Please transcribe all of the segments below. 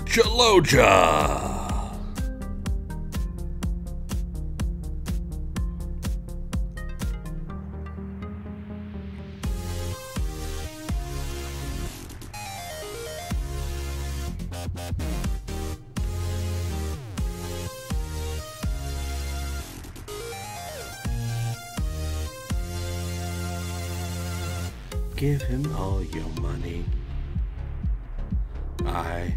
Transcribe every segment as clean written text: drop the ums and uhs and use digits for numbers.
Jaloja. Give him all your money. I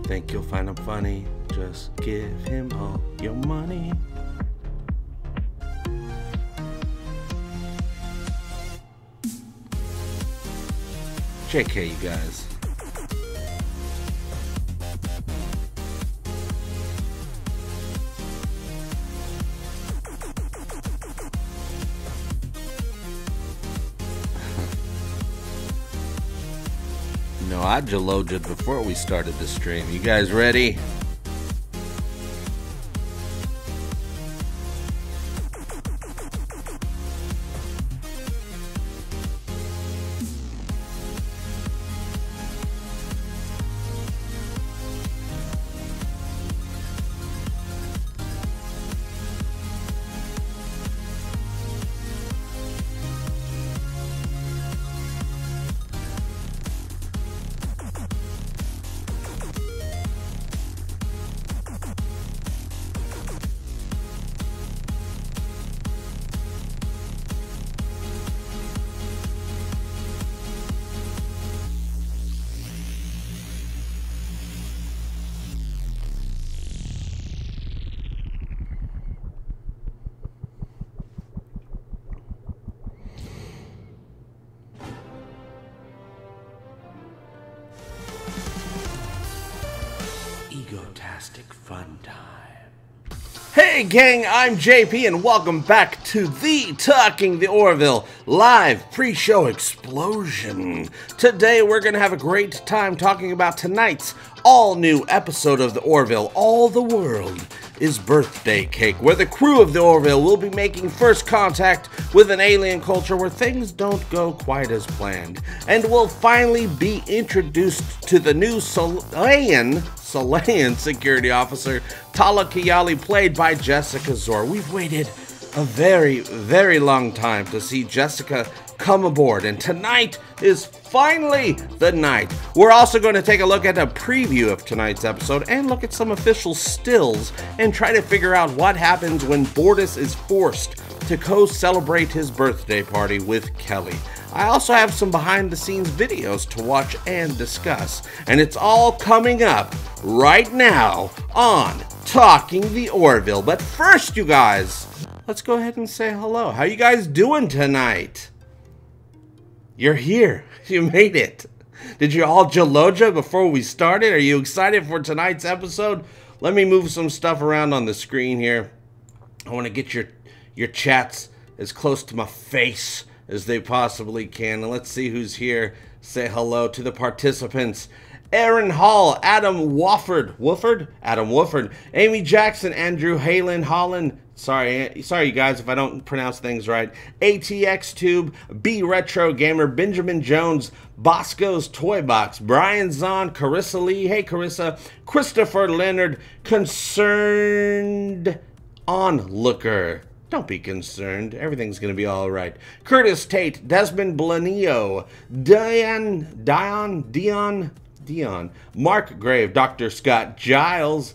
think you'll find him funny. Just give him all your money. JK, you guys. No, I jaloja'd before we started the stream. You guys ready? Egotastic FunTime. Hey gang, I'm JP and welcome back to the Talking the Orville live pre-show explosion. Today we're going to have a great time talking about tonight's all-new episode of the Orville, All the World is Birthday Cake, where the crew of the Orville will be making first contact with an alien culture where things don't go quite as planned, and will finally be introduced to the new Szohr security officer, Tala Kiyali, played by Jessica Szohr. We've waited a very, very long time to see Jessica come aboard, and tonight is finally the night. We're also going to take a look at a preview of tonight's episode and look at some official stills and try to figure out what happens when Bortus is forced to co-celebrate his birthday party with Kelly. I also have some behind-the-scenes videos to watch and discuss, and it's all coming up right now on Talking the Orville. But first, you guys, let's go ahead and say hello. How you guys doing tonight? You're here. You made it. Did you all jaloja before we started? Are you excited for tonight's episode? Let me move some stuff around on the screen here. I want to get your chats as close to my face as they possibly can. And let's see who's here. Say hello to the participants. Aaron Hall, Adam Wofford, Amy Jackson, Andrew Halen, Holland. Sorry you guys if I don't pronounce things right. ATX Tube, B Retro Gamer, Benjamin Jones, Bosco's Toy Box, Brian Zahn, Carissa Lee, hey Carissa, Christopher Leonard, Concerned Onlooker. Don't be concerned. Everything's going to be all right. Curtis Tate, Desmond Blanillo, Dion, Mark Grave, Dr. Scott Giles,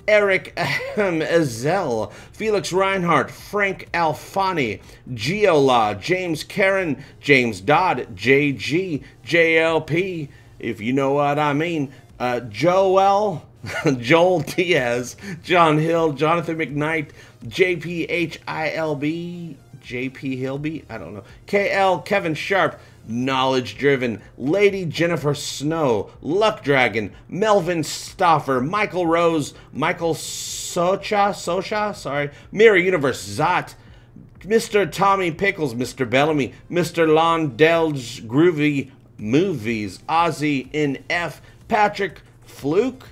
Eric Ezel, Felix Reinhardt, Frank Alfani, Geola, James Karen, James Dodd, JG, JLP, if you know what I mean, Joel Diaz, John Hill, Jonathan McKnight, JPHILB, JP Hilby, I don't know, KL, Kevin Sharp, Knowledge Driven, Lady Jennifer Snow, Luck Dragon, Melvin Stoffer, Michael Rose, Michael Socha, sorry, Mirror Universe, Zot, Mr. Tommy Pickles, Mr. Bellamy, Mr. Londelge, Groovy Movies, Ozzy in F, Patrick Fluke,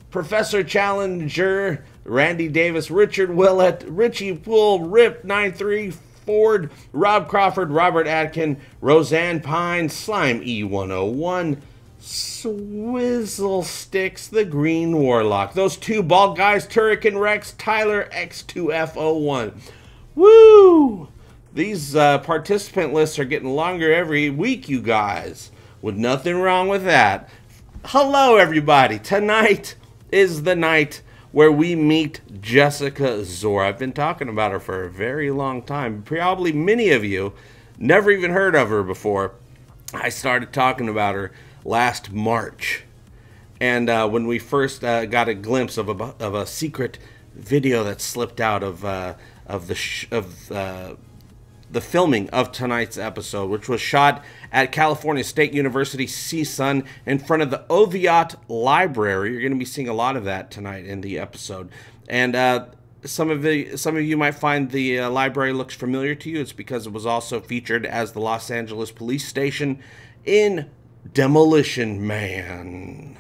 Professor Challenger, Randy Davis, Richard Willett, Richie Poole, Rip 93, Ford, Rob Crawford, Robert Atkin, Roseanne Pine, Slime E101, Swizzle Sticks, the Green Warlock. Those two bald guys, Turrican Rex, Tyler X2F01. Woo! These participant lists are getting longer every week, you guys. With nothing wrong with that. Hello, everybody. Tonight is the night where we meet Jessica Szohr. I've been talking about her for a very long time. Probably many of you never even heard of her before. I started talking about her last March, and when we first got a glimpse of a secret video that slipped out of the filming of tonight's episode, which was shot at California State University CSUN in front of the BEEYATCH library. You're going to be seeing a lot of that tonight in the episode, and some of you might find the library looks familiar to you. It's because it was also featured as the Los Angeles police station in Demolition Man.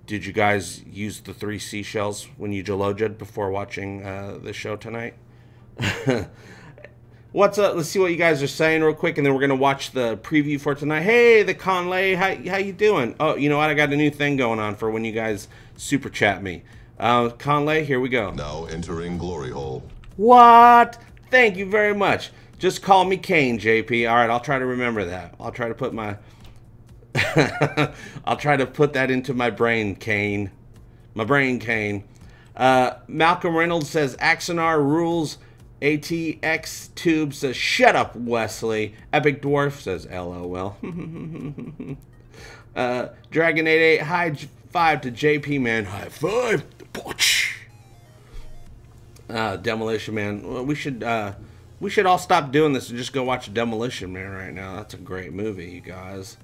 Did you guys use the 3 seashells when you jaloja'd before watching the show tonight? What's up? Let's see what you guys are saying real quick, and then we're going to watch the preview for tonight. Hey, the Conlay, how you doing? Oh, you know what? I got a new thing going on for when you guys super chat me. Conlay, here we go. Now entering glory hole. What? Thank you very much. Just call me Kane, JP. All right, I'll try to remember that. I'll try to put my... I'll try to put that into my brain, Kane. My brain, Kane. Malcolm Reynolds says, Axonar rules. ATX Tube says, shut up, Wesley. Epic Dwarf says, LOL. Dragon88, high 5 to JP, man. High 5. Demolition Man. Well, we should all stop doing this and just go watch Demolition Man right now. That's a great movie, you guys.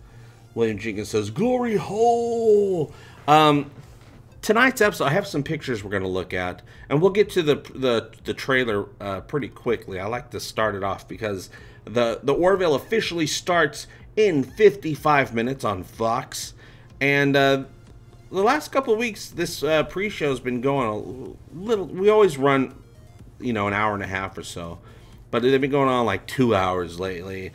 William Jenkins says, glory hole. Tonight's episode, I have some pictures we're going to look at, and we'll get to the trailer pretty quickly. I like to start it off because the Orville officially starts in 55 minutes on Fox, and the last couple of weeks, this pre-show's been going a little. We always run, you know, an hour and a half or so, but they've been going on like 2 hours lately,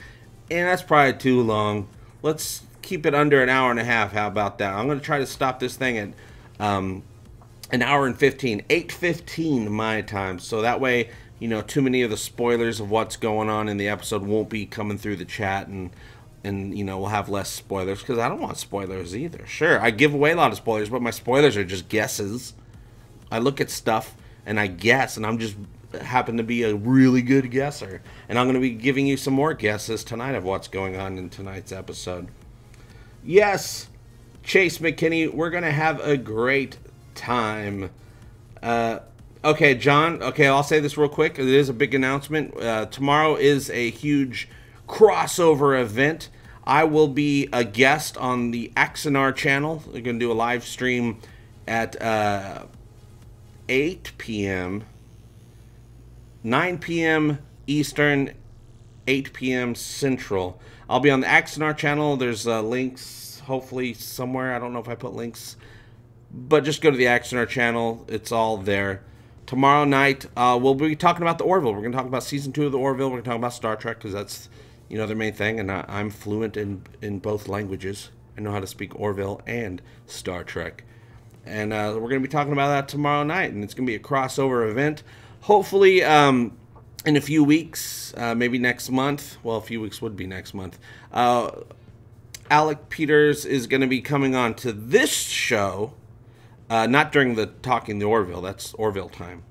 and that's probably too long. Let's keep it under an hour and a half. How about that? I'm going to try to stop this thing at an hour and 15, 8:15 my time, so that way, you know, too many of the spoilers of what's going on in the episode won't be coming through the chat, and you know, we'll have less spoilers, because I don't want spoilers either. Sure, I give away a lot of spoilers, but my spoilers are just guesses. I look at stuff and I guess, and I'm just happen to be a really good guesser, and I'm going to be giving you some more guesses tonight of what's going on in tonight's episode. Yes, Chase McKinney, we're going to have a great time. Okay, John, okay, I'll say this real quick. It is a big announcement. Tomorrow is a huge crossover event. I will be a guest on the Axonar channel. We're going to do a live stream at 8 p.m., 9 p.m. Eastern, 8 p.m. Central. I'll be on the Axonar channel. There's links, hopefully, somewhere. I don't know if I put links. But just go to the Axonar channel. It's all there. Tomorrow night, we'll be talking about the Orville. We're going to talk about Season 2 of the Orville. We're going to talk about Star Trek, because that's, you know, their main thing. And I'm fluent in both languages. I know how to speak Orville and Star Trek. And we're going to be talking about that tomorrow night. And it's going to be a crossover event. Hopefully, in a few weeks, maybe next month. Well, a few weeks would be next month. Alec Peters is going to be coming on to this show. Not during the Talking the Orville. That's Orville time.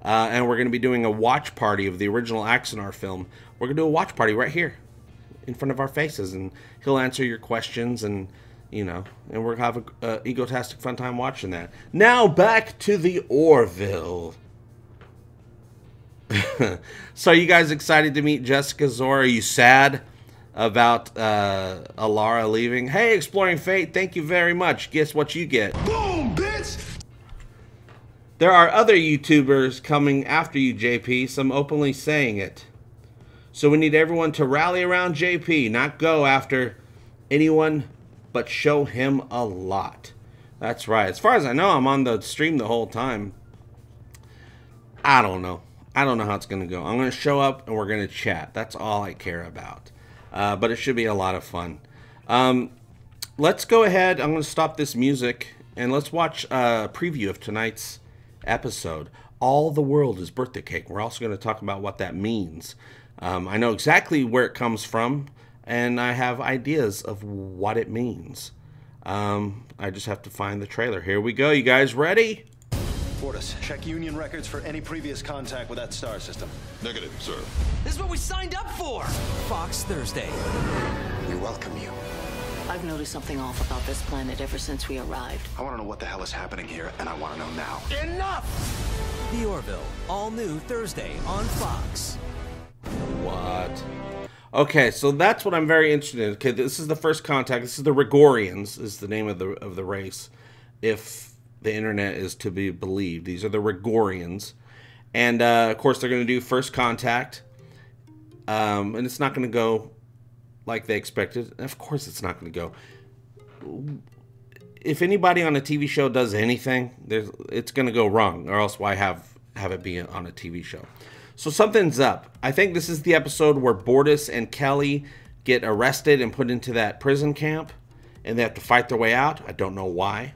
And we're going to be doing a watch party of the original Axonar film. We're going to do a watch party right here in front of our faces. And he'll answer your questions, and, you know, and we're going to have a egotastic fun time watching that. Now back to the Orville. So are you guys excited to meet Jessica Szohr? Are you sad about Alara leaving? Hey, Exploring Fate, thank you very much. Guess what you get? Boom, bitch! There are other YouTubers coming after you, JP, some openly saying it. So we need everyone to rally around JP, not go after anyone, but show him a lot. That's right. As far as I know, I'm on the stream the whole time. I don't know. I don't know how it's going to go. I'm going to show up and we're going to chat. That's all I care about. But it should be a lot of fun. let's go ahead. I'm going to stop this music and let's watch a preview of tonight's episode. All the World is Birthday Cake. We're also going to talk about what that means. I know exactly where it comes from, and I have ideas of what it means. I just have to find the trailer. Here we go. You guys ready? Fortis, check union records for any previous contact with that star system. Negative, sir. This is what we signed up for! Fox Thursday. We welcome you. I've noticed something off about this planet ever since we arrived. I want to know what the hell is happening here, and I want to know now. Enough! The Orville, all new Thursday on Fox. What? Okay, so that's what I'm very interested in. Okay, this is the first contact. This is the Rigorians, is the name of the race. If the internet is to be believed, these are the Rigorians, and of course they're going to do first contact, and it's not going to go like they expected. Of course, it's not going to go. If anybody on a TV show does anything, it's going to go wrong, or else why have it be on a TV show? So something's up. I think this is the episode where Bortus and Kelly get arrested and put into that prison camp, and they have to fight their way out. I don't know why.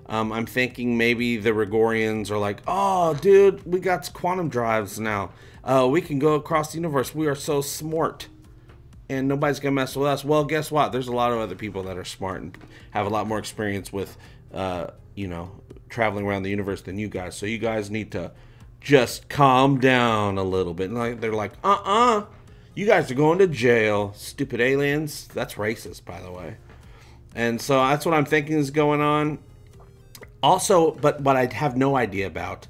I'm thinking maybe the Rigorians are like, oh, dude, we got quantum drives now. We can go across the universe. We are so smart, and nobody's going to mess with us. Well, guess what? There's a lot of other people that are smart and have a lot more experience with, you know, traveling around the universe than you guys. So you guys need to just calm down a little bit. And they're like, you guys are going to jail, stupid aliens. That's racist, by the way. And so that's what I'm thinking is going on. Also, but what I have no idea about,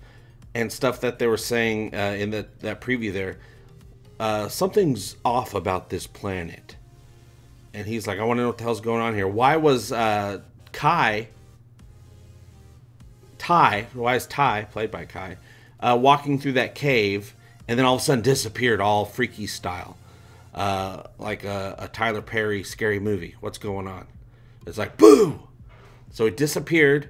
and stuff that they were saying in that preview there, something's off about this planet. And he's like, I want to know what the hell's going on here. Why was Ty, played by Kai, walking through that cave, and then all of a sudden disappeared all freaky style, like a Tyler Perry scary movie? What's going on? It's like, boo! So he disappeared.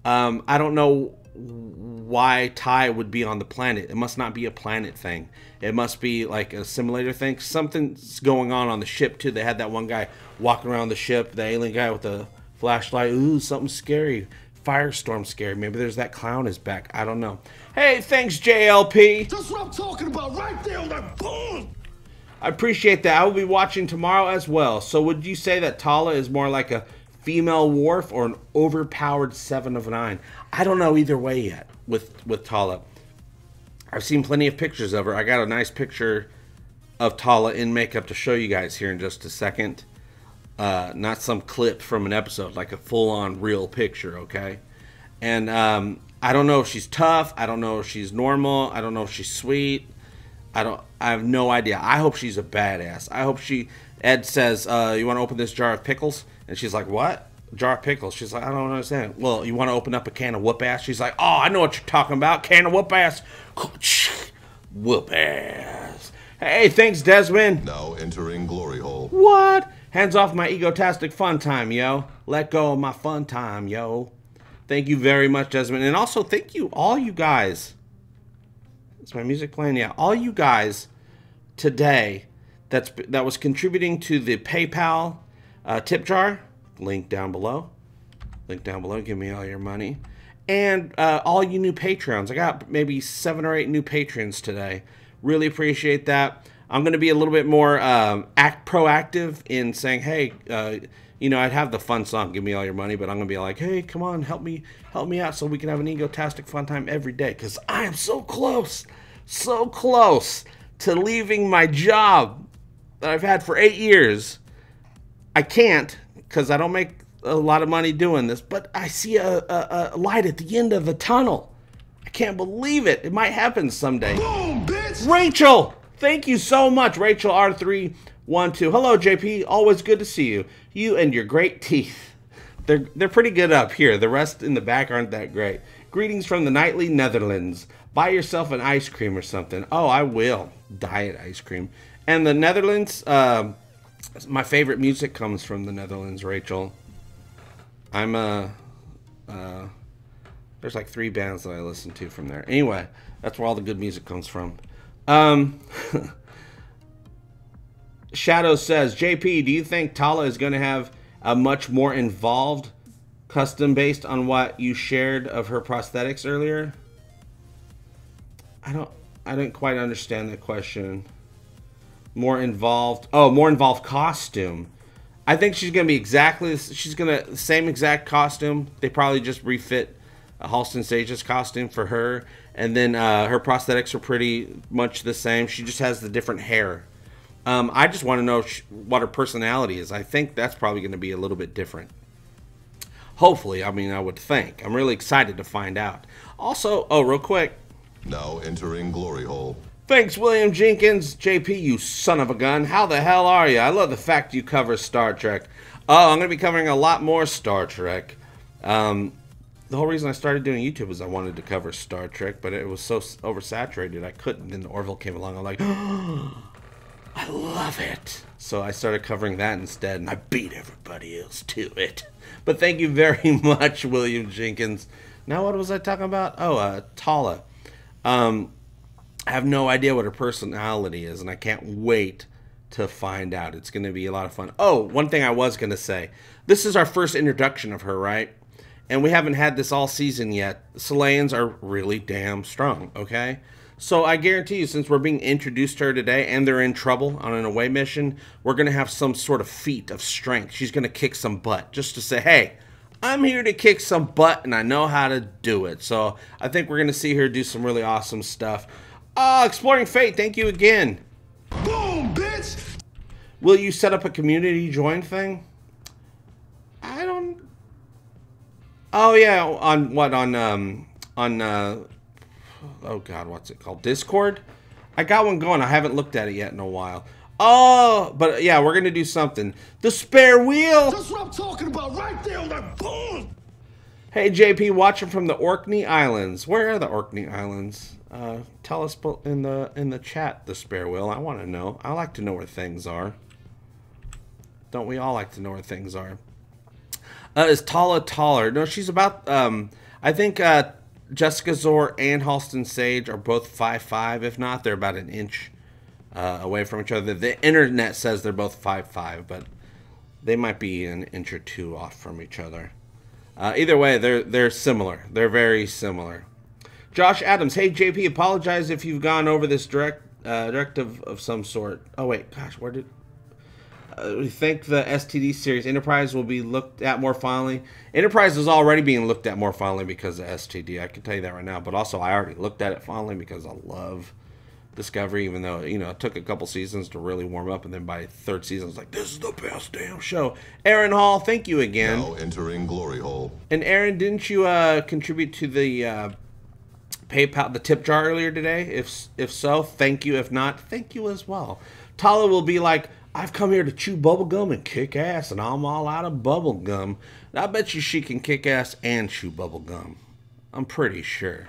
I don't know why Ty would be on the planet. It must not be a planet thing. It must be like a simulator thing. Something's going on the ship too. They had that one guy walking around the ship, the alien guy with the flashlight. Ooh, something scary. Firestorm scary. Maybe there's that clown is back. I don't know. Hey, thanks, JLP. That's what I'm talking about right there on that board. I appreciate that. I will be watching tomorrow as well. So would you say that Tala is more like a female Worf or an overpowered 7 of 9? I don't know either way yet with Tala. I've seen plenty of pictures of her. I got a nice picture of Tala in makeup to show you guys here in just a second. Not some clip from an episode, like a full-on real picture, okay? And I don't know if she's tough. I don't know if she's normal. I don't know if she's sweet. I have no idea. I hope she's a badass. I hope Ed says, you want to open this jar of pickles? And she's like, what? A jar of pickles. She's like, I don't understand. Well, you want to open up a can of whoop ass? She's like, oh, I know what you're talking about. Can of whoop ass. Whoop ass. Hey, thanks, Desmond. Now entering glory hole. What? Hands off my egotastic fun time, yo. Let go of my fun time, yo. Thank you very much, Desmond. And also, thank you, all you guys. Is my music playing? Yeah. All you guys today that was contributing to the PayPal tip jar. Link down below. Link down below. Give me all your money. And all you new Patreons. I got maybe 7 or 8 new patrons today. Really appreciate that. I'm going to be a little bit more proactive in saying, hey, you know, I'd have the fun song, give me all your money, but I'm going to be like, hey, come on, help me out so we can have an egotastic fun time every day, because I am so close to leaving my job that I've had for 8 years. I can't, because I don't make a lot of money doing this, but I see a light at the end of the tunnel. I can't believe it. It might happen someday. Boom, bitch! Rachel! Thank you so much, Rachel R312. Hello, JP. Always good to see you. You and your great teeth. They're pretty good up here. The rest in the back aren't that great. Greetings from the nightly Netherlands. Buy yourself an ice cream or something. Oh, I will. Diet ice cream. And the Netherlands, my favorite music comes from the Netherlands, Rachel. There's like 3 bands that I listen to from there. Anyway, that's where all the good music comes from. Shadow says, JP, do you think Tala is going to have a much more involved custom based on what you shared of her prosthetics earlier? I didn't quite understand the question. More involved. Oh, more involved costume. I think she's gonna be the same exact costume. They probably just refit Halston Sage's costume for her, and then her prosthetics are pretty much the same. She just has the different hair. I just want to know what her personality is. I think that's probably going to be a little bit different. Hopefully, I mean, I would think. I'm really excited to find out. Also, oh, real quick. Now entering glory hole. Thanks, William Jenkins. JP, you son of a gun. How the hell are you? I love the fact you cover Star Trek. Oh, I'm going to be covering a lot more Star Trek. The whole reason I started doing YouTube was I wanted to cover Star Trek, but it was so oversaturated I couldn't. Then Orville came along. I'm like, oh, I love it. So I started covering that instead, and I beat everybody else to it. But thank you very much, William Jenkins. Now what was I talking about? Oh, Tala. I have no idea what her personality is, and I can't wait to find out. It's going to be a lot of fun. Oh, one thing I was going to say. This is our first introduction of her, right? And we haven't had this all season yet. Slayans are really damn strong, okay? So I guarantee you, since we're being introduced to her today and they're in trouble on an away mission, we're going to have some sort of feat of strength. She's going to kick some butt just to say, hey, I'm here to kick some butt and I know how to do it. So I think we're going to see her do some really awesome stuff. Exploring Fate, thank you again. Boom, bitch! Will you set up a community join thing? I don't... Oh, yeah, on what, oh God, what's it called? Discord? I got one going. I haven't looked at it yet in a while. Oh, but yeah, we're going to do something. The spare wheel! That's what I'm talking about right there on that boom! Hey, JP, watching from the Orkney Islands. Where are the Orkney Islands? Tell us in the chat, the spare wheel. I want to know. I like to know where things are. Don't we all like to know where things are? Is Tala taller? No, she's about, I think, Jessica Szohr and Halston Sage are both 5'5". If not, they're about an inch away from each other. The internet says they're both 5'5", but they might be an inch or two off from each other. Either way, they're similar. They're very similar. Josh Adams, hey JP, apologize if you've gone over this directive of some sort. Oh wait, gosh, where did... we think the STD series Enterprise will be looked at more fondly. Enterprise is already being looked at more fondly because of STD. I can tell you that right now. But also, I already looked at it fondly because I love Discovery, even though, you know, it took a couple seasons to really warm up. And then by third season, it's like, this is the best damn show. Aaron Hall, thank you again. Now entering glory hole. And Aaron, didn't you contribute to the PayPal, the tip jar earlier today? If so, thank you. If not, thank you as well. Tala will be like, I've come here to chew bubblegum and kick ass, and I'm all out of bubblegum. I bet you she can kick ass and chew bubblegum. I'm pretty sure.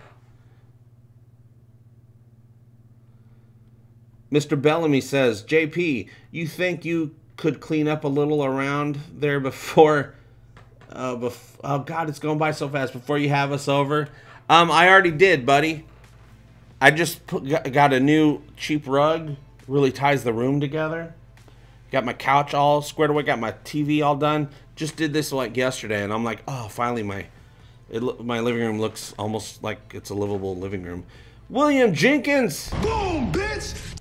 Mr. Bellamy says, JP, you think you could clean up a little around there before... oh, God, it's going by so fast. Before you have us over? I already did, buddy. I just got a new cheap rug. Really ties the room together. Got my couch all squared away. Got my TV all done. Just did this like yesterday, and I'm like, oh, finally my living room looks almost like it's a livable living room. William Jenkins. Boom, bitch!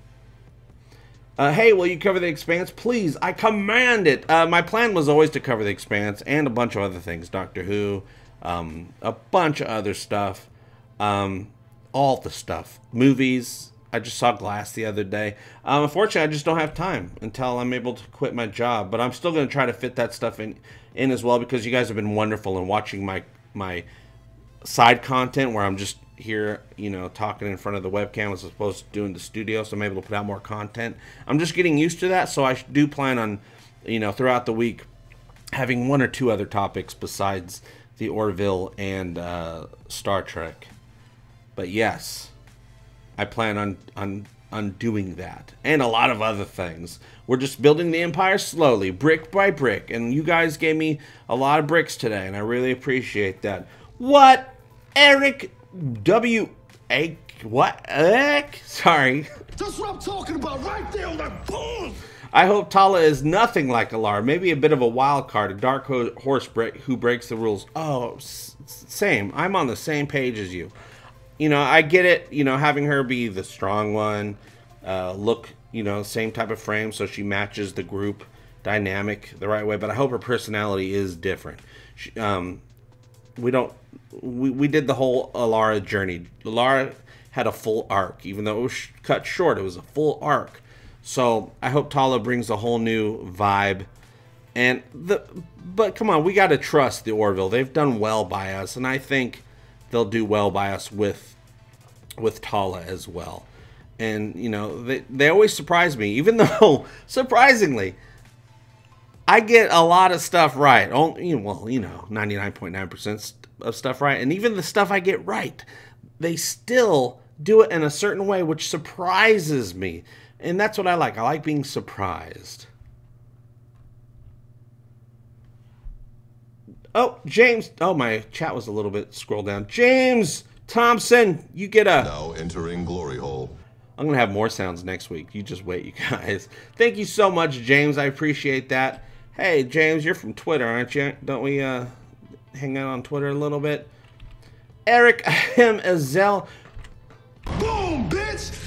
Hey, will you cover The Expanse? Please, I command it. My plan was always to cover The Expanse and a bunch of other things. Doctor Who, a bunch of other stuff. All the stuff. Movies. I just saw Glass the other day. Unfortunately, I just don't have time until I'm able to quit my job. But I'm still going to try to fit that stuff in as well, because you guys have been wonderful in watching my side content where I'm just here, you know, talking in front of the webcam as opposed to doing the studio, so I'm able to put out more content. I'm just getting used to that, so I do plan on, you know, throughout the week having one or two other topics besides the Orville and Star Trek. But yes, I plan on doing that and a lot of other things. We're just building the empire slowly, brick by brick, and you guys gave me a lot of bricks today, and I really appreciate that. What? Eric W. What? Sorry. That's what I'm talking about right there on that boom! I hope Tala is nothing like Alara. Maybe a bit of a wild card, a dark horse who breaks the rules. Oh, same. I'm on the same page as you. You know, I get it. You know, having her be the strong one, look, you know, same type of frame, so she matches the group dynamic the right way. But I hope her personality is different. We did the whole Alara journey. Alara had a full arc, even though it was cut short. It was a full arc. So I hope Tala brings a whole new vibe. But come on, we got to trust the Orville. They've done well by us, and I think they'll do well by us with Tala as well. And you know, they always surprise me, even though surprisingly I get a lot of stuff right. Well, you know, 99.9% of stuff right, and even the stuff I get right, they still do it in a certain way, which surprises me. And that's what I like. I like being surprised. Oh, James. Oh, my chat was a little bit scrolled down. James Thompson, you get a... Now entering glory hole. I'm going to have more sounds next week. You just wait, you guys. Thank you so much, James. I appreciate that. Hey, James, you're from Twitter, aren't you? Don't we hang out on Twitter a little bit? Eric M. Azel. Boom, bitch!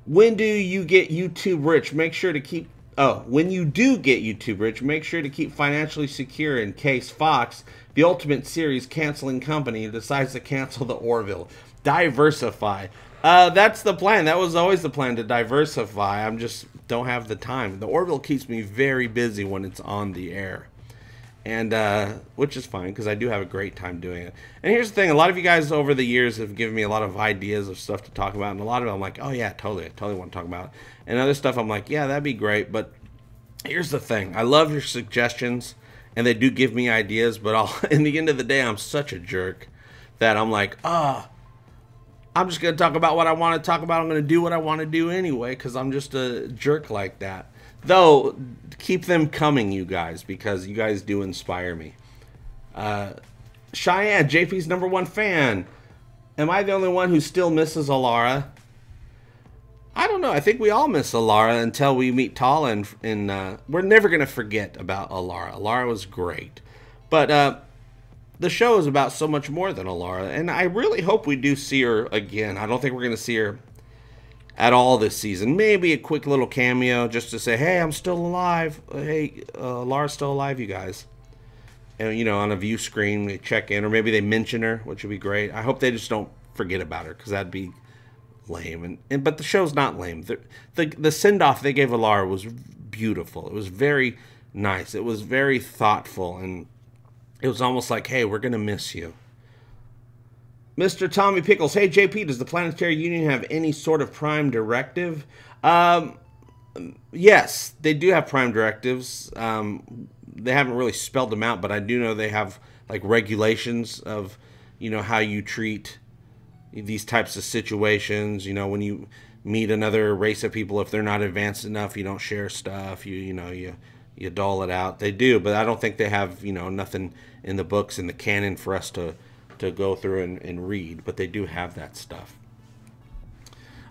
When do you get YouTube rich? Make sure to keep... Oh, when you do get YouTube rich, make sure to keep financially secure in case Fox, the Ultimate Series canceling company, decides to cancel the Orville. Diversify. That's the plan. That was always the plan, to diversify. I'm just don't have the time. The Orville keeps me very busy when it's on the air. And which is fine, because I do have a great time doing it. And here's the thing, a lot of you guys over the years have given me a lot of ideas of stuff to talk about, and a lot of it I'm like, oh yeah, totally, I totally want to talk about it. And other stuff I'm like, yeah, that'd be great. But here's the thing, I love your suggestions, and they do give me ideas, but in the end of the day, I'm such a jerk that I'm like, I'm just going to talk about what I want to talk about. I'm going to do what I want to do anyway, because I'm just a jerk like that. Though, keep them coming, you guys, because you guys do inspire me. Cheyenne, JP's #1 fan. Am I the only one who still misses Alara? I don't know. I think we all miss Alara until we meet Tala. And we're never going to forget about Alara. Alara was great. But the show is about so much more than Alara. And I really hope we do see her again. I don't think we're going to see her at all this season. Maybe a quick little cameo just to say, hey, I'm still alive. Hey, Lara's still alive, you guys. And, you know, on a view screen, they check in. Or maybe they mention her, which would be great. I hope they just don't forget about her, because that'd be lame. But the show's not lame. The send-off they gave Alara was beautiful. It was very nice. It was very thoughtful. And it was almost like, hey, we're going to miss you. Mr. Tommy Pickles, hey JP, does the Planetary Union have any sort of prime directive? Yes, they do have prime directives. They haven't really spelled them out, but I do know they have like regulations of, you know, how you treat these types of situations. You know, when you meet another race of people, if they're not advanced enough, you don't share stuff. You dole it out. They do, but I don't think they have, you know, nothing in the books, in the canon for us to go through and read, but they do have that stuff.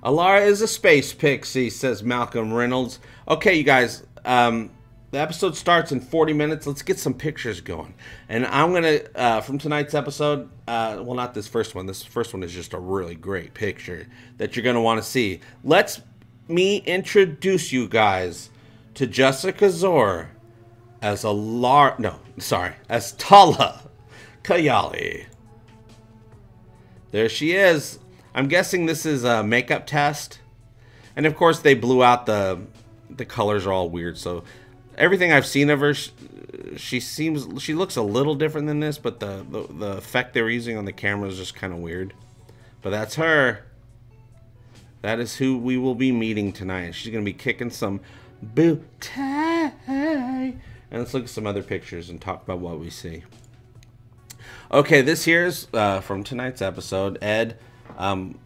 Alara is a space pixie, says Malcolm Reynolds. Okay, you guys, the episode starts in 40 minutes. Let's get some pictures going. And I'm going to, from tonight's episode, well, not this first one. This first one is just a really great picture that you're going to want to see. Let me introduce you guys to Jessica Szohr as as Tala Kayali. There she is. I'm guessing this is a makeup test. And of course they blew out the colors are all weird. So everything I've seen of her, she looks a little different than this, but the effect they were using on the camera is just kind of weird. But that's her. That is who we will be meeting tonight. She's going to be kicking some booty. And let's look at some other pictures and talk about what we see. Okay, this here's from tonight's episode, Ed and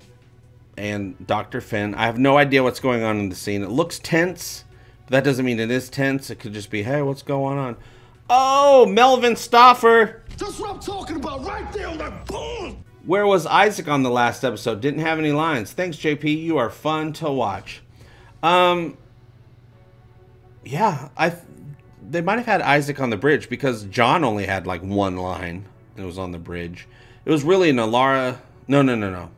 Dr. Finn. I have no idea what's going on in the scene. It looks tense, but that doesn't mean it is tense. It could just be, hey, what's going on? Oh, Melvin Stauffer. That's what I'm talking about right there on that boom. Where was Isaac on the last episode? Didn't have any lines. Thanks, JP. You are fun to watch. yeah, they might have had Isaac on the bridge because John only had like one line. It was on the bridge. It was really an Alara. No.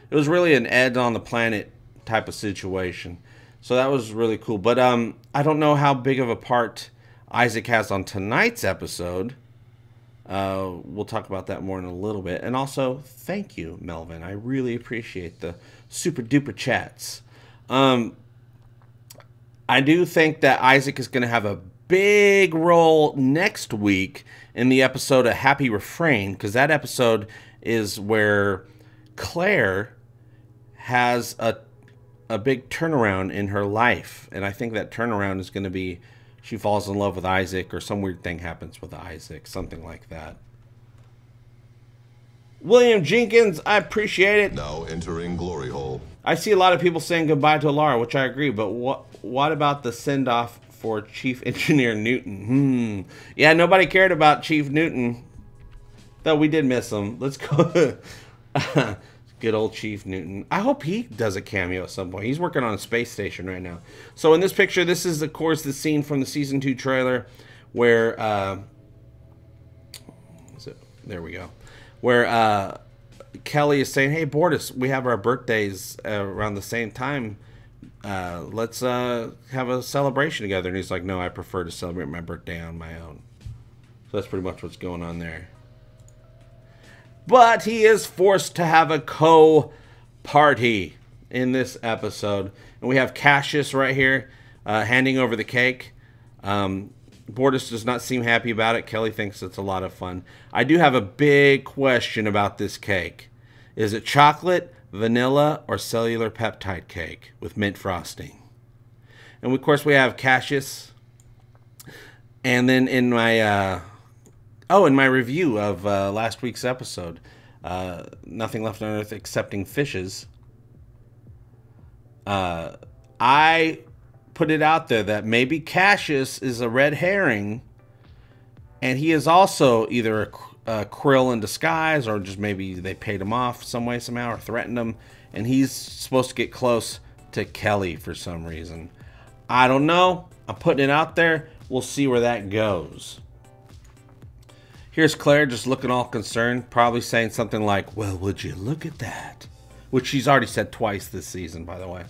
It was really an Ed on the planet type of situation. So that was really cool. But I don't know how big of a part Isaac has on tonight's episode. We'll talk about that more in a little bit. And also, thank you, Melvin. I really appreciate the super duper chats. I do think that Isaac is going to have a big role next week in the episode of Happy Refrain, because that episode is where Claire has a big turnaround in her life. And I think that turnaround is going to be she falls in love with Isaac, or some weird thing happens with Isaac, something like that. William Jenkins, I appreciate it. Now entering glory hole. I see a lot of people saying goodbye to Alara, which I agree, but what about the send-off for Chief Engineer Newton? Yeah, nobody cared about Chief Newton, though we did miss him. Let's go. Good old Chief Newton. I hope he does a cameo at some point. He's working on a space station right now. So in this picture, this is, of course, the scene from the Season 2 trailer where... there we go. Where Kelly is saying, hey, Bortus, we have our birthdays around the same time. Let's have a celebration together. And he's like, no, I prefer to celebrate my birthday on my own. So that's pretty much what's going on there. But he is forced to have a co-party in this episode. And we have Cassius right here handing over the cake. Bortus does not seem happy about it. Kelly thinks it's a lot of fun. I do have a big question about this cake. Is it chocolate, vanilla, or cellular peptide cake with mint frosting? And of course we have Cassius. And then in my... in my review of last week's episode, Nothing Left on Earth Excepting Fishes, I put it out there that maybe Cassius is a red herring, and he is also either a krill in disguise, or just maybe they paid him off some way, somehow, or threatened him, and he's supposed to get close to Kelly for some reason. I don't know. I'm putting it out there. We'll see where that goes. Here's Claire just looking all concerned, probably saying something like, well, would you look at that? Which she's already said twice this season, by the way.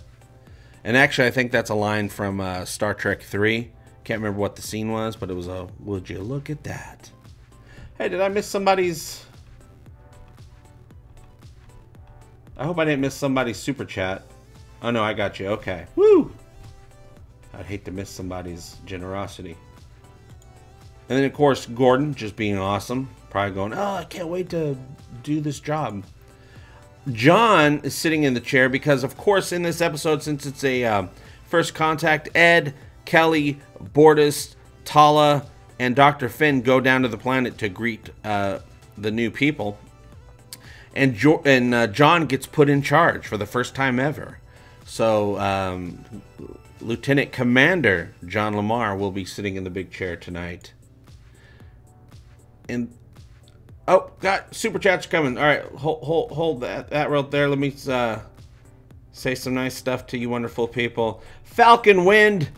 And actually, I think that's a line from Star Trek 3. Can't remember what the scene was, but it was a, would you look at that? Hey, did I miss somebody's... I hope I didn't miss somebody's super chat. Oh, no, I got you. Okay. Woo! I'd hate to miss somebody's generosity. And then, of course, Gordon just being awesome. Probably going, oh, I can't wait to do this job. John is sitting in the chair because, of course, in this episode, since it's a first contact, Ed, Kelly, Bortus, Tala, and Dr. Finn go down to the planet to greet the new people. And John gets put in charge for the first time ever. So, Lieutenant Commander John Lamar will be sitting in the big chair tonight. And oh, got super chats coming. All right, hold that right there. Let me say some nice stuff to you wonderful people. Falcon Wind.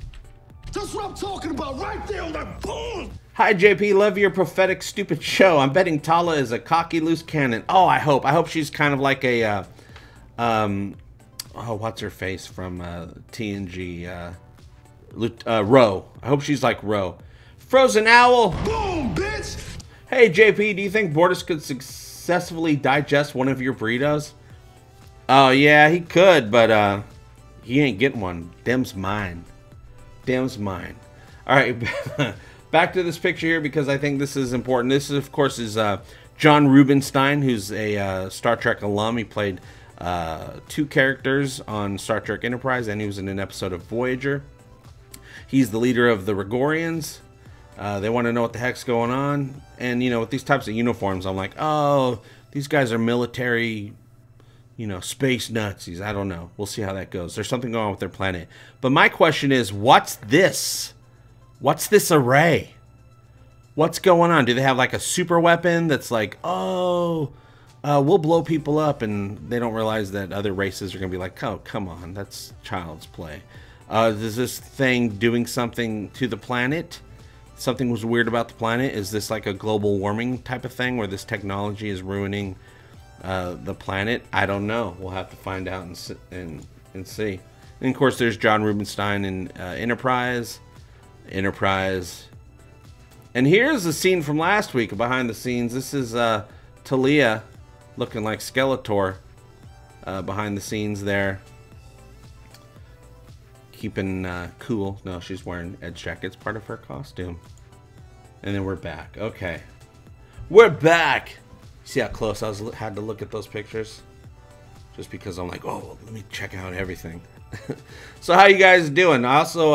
That's what I'm talking about right there on that board. Hi JP, love your prophetic stupid show. I'm betting Tala is a cocky loose cannon. Oh, I hope she's kind of like a oh, what's her face from TNG? Ro. I hope she's like Ro. Frozen Owl. Boom, bitch. Hey, JP, do you think Bortus could successfully digest one of your burritos? Oh, yeah, he could, but he ain't getting one. Dem's mine. Dem's mine. All right, back to this picture here because I think this is important. This, of course, is John Rubinstein, who's a Star Trek alum. He played 2 characters on Star Trek Enterprise, and he was in an episode of Voyager. He's the leader of the Regorians. They want to know what the heck's going on. And, you know, with these types of uniforms, I'm like, oh, these guys are military, you know, space Nazis. I don't know. We'll see how that goes. There's something going on with their planet. But my question is, what's this? What's this array? What's going on? Do they have like a super weapon that's like, oh, we'll blow people up, and they don't realize that other races are going to be like, oh, come on, that's child's play. Is this thing doing something to the planet? Something was weird about the planet? Is this like a global warming type of thing where this technology is ruining the planet? I don't know. We'll have to find out and see. And of course, there's John Rubinstein in Enterprise. And here's the scene from last week, behind the scenes. This is Talia looking like Skeletor behind the scenes there. Keeping cool. No, she's wearing Edge jackets, part of her costume. And then we're back. Okay. We're back! See how close I had to look at those pictures? Just because I'm like, oh, let me check out everything. So how you guys doing? Also,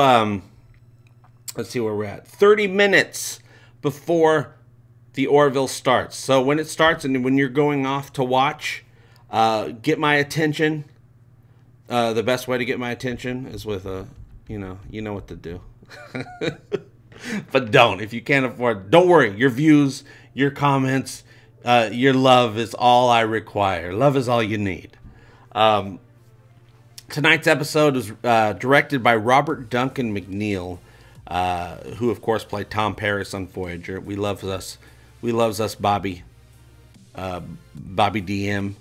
let's see where we're at. 30 minutes before the Orville starts. So when it starts and when you're going off to watch, get my attention. The best way to get my attention is with a, you know what to do. But don't. If you can't afford, don't worry. Your views, your comments, your love is all I require. Love is all you need. Tonight's episode is directed by Robert Duncan McNeil, who of course played Tom Paris on Voyager. We loves us Bobby DM.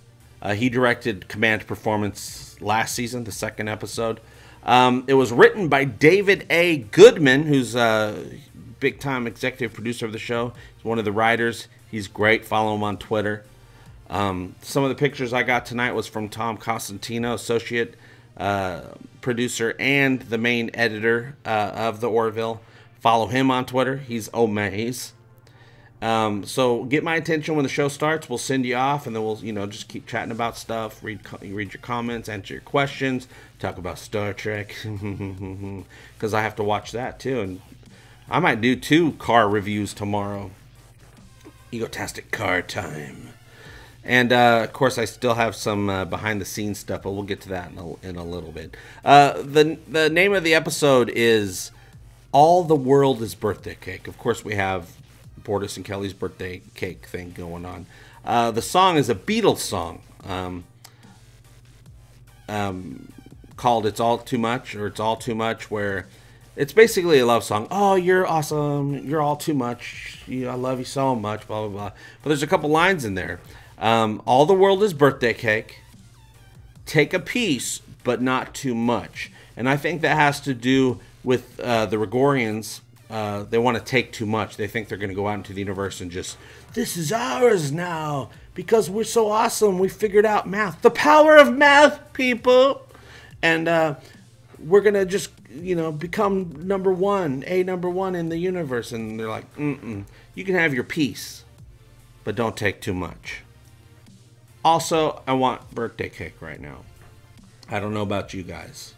He directed Command Performance last season, the second episode. It was written by David A. Goodman, who's a big-time executive producer of the show. He's one of the writers. He's great. Follow him on Twitter. Some of the pictures I got tonight was from Tom Costantino, associate producer and the main editor of the Orville. Follow him on Twitter. He's Omaze. So get my attention when the show starts. We'll send you off, and then we'll, just keep chatting about stuff, read your comments, answer your questions, talk about Star Trek, because I have to watch that too, and I might do 2 car reviews tomorrow. Egotastic car time. And of course, I still have some behind-the-scenes stuff, but we'll get to that in a little bit. The name of the episode is "All the World Is Birthday Cake." Of course, we have Bortus and Kelly's birthday cake thing going on. The song is a Beatles song called "It's All Too Much" or "It's All Too Much," where it's basically a love song. Oh, you're awesome. You're all too much. I love you so much. Blah blah blah. But there's a couple lines in there. All the world is birthday cake. Take a piece, but not too much. And I think that has to do with the Gregorians. They want to take too much. They think they're going to go out into the universe and just, this is ours now because we're so awesome. We figured out math. The power of math, people. And we're going to just, become number one in the universe. And they're like, you can have your piece, but don't take too much. Also, I want birthday cake right now. I don't know about you guys.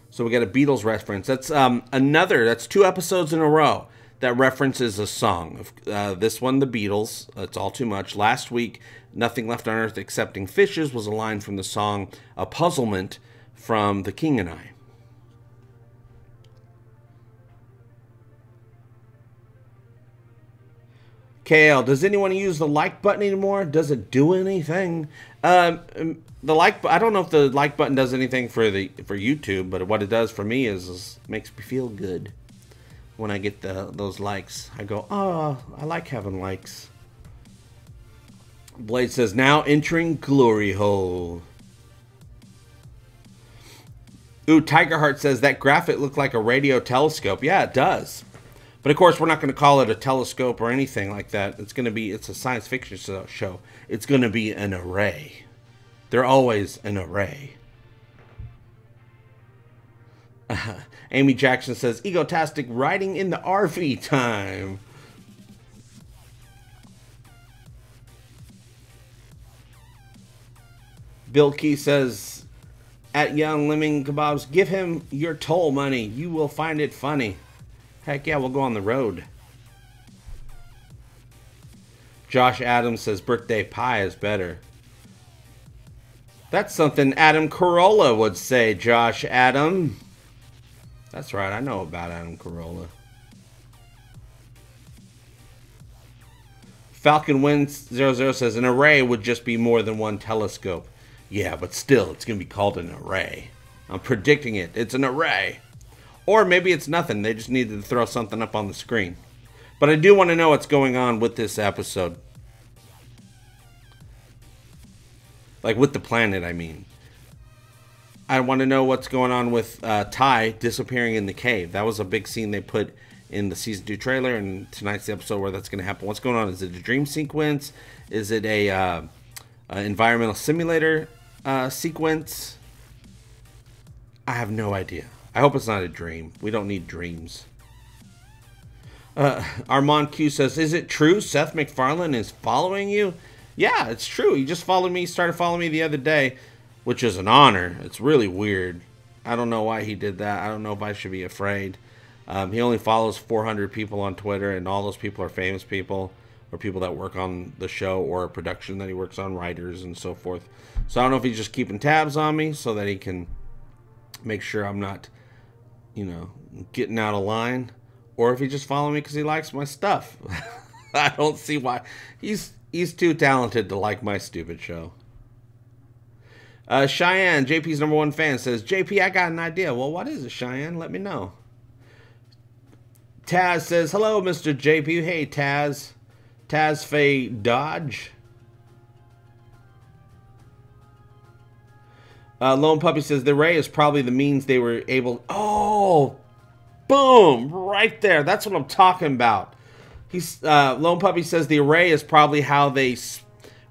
So we got a Beatles reference. That's that's 2 episodes in a row that references a song. This one, the Beatles, It's All Too Much. Last week, Nothing Left on Earth Excepting Fishes was a line from the song A Puzzlement from The King and I. KL, does anyone use the like button anymore? Does it do anything? I don't know if the like button does anything for YouTube, but what it does for me is makes me feel good when I get those likes. I go, oh, I like having likes. Blade says, now entering glory hole. Ooh, Tigerheart says that graphic looked like a radio telescope. Yeah, it does. But of course, we're not going to call it a telescope or anything like that. It's a science fiction show. It's going to be an array. They're always an array. Amy Jackson says, Egotastic riding in the RV time. Bill Key says, at Young Lemming Kebabs, give him your toll money. You will find it funny. Heck yeah, we'll go on the road. Josh Adams says birthday pie is better. That's something Adam Carolla would say, Josh Adam. That's right, I know about Adam Carolla. Falcon Wind 00 says an array would just be more than one telescope. Yeah, but still, it's going to be called an array. I'm predicting it. It's an array. Or maybe it's nothing. They just needed to throw something up on the screen. But I do want to know what's going on with this episode. Like with the planet, I mean. I want to know what's going on with Ty disappearing in the cave. That was a big scene they put in the Season 2 trailer, and tonight's the episode where that's going to happen. What's going on? Is it a dream sequence? Is it a environmental simulator sequence? I have no idea. I hope it's not a dream. We don't need dreams. Armand Q says, is it true Seth MacFarlane is following you? Yeah, it's true. He just followed me, started following me the other day, which is an honor. It's really weird. I don't know why he did that. I don't know if I should be afraid. He only follows 400 people on Twitter, and all those people are famous people or people that work on the show or a production that he works on, writers and so forth. So I don't know if he's just keeping tabs on me so that he can make sure I'm not, you know, getting out of line, or if he just follows me because he likes my stuff. I don't see why. He's too talented to like my stupid show. Cheyenne, JP's #1 fan, says, JP, I got an idea. Well, what is it, Cheyenne? Let me know. Taz says, hello, Mr. JP. Hey, Taz. Taz Faye Dodge. Lone Puppy says, the array is probably the means they were able... Oh, boom, right there. That's what I'm talking about. Lone Puppy says the array is probably how they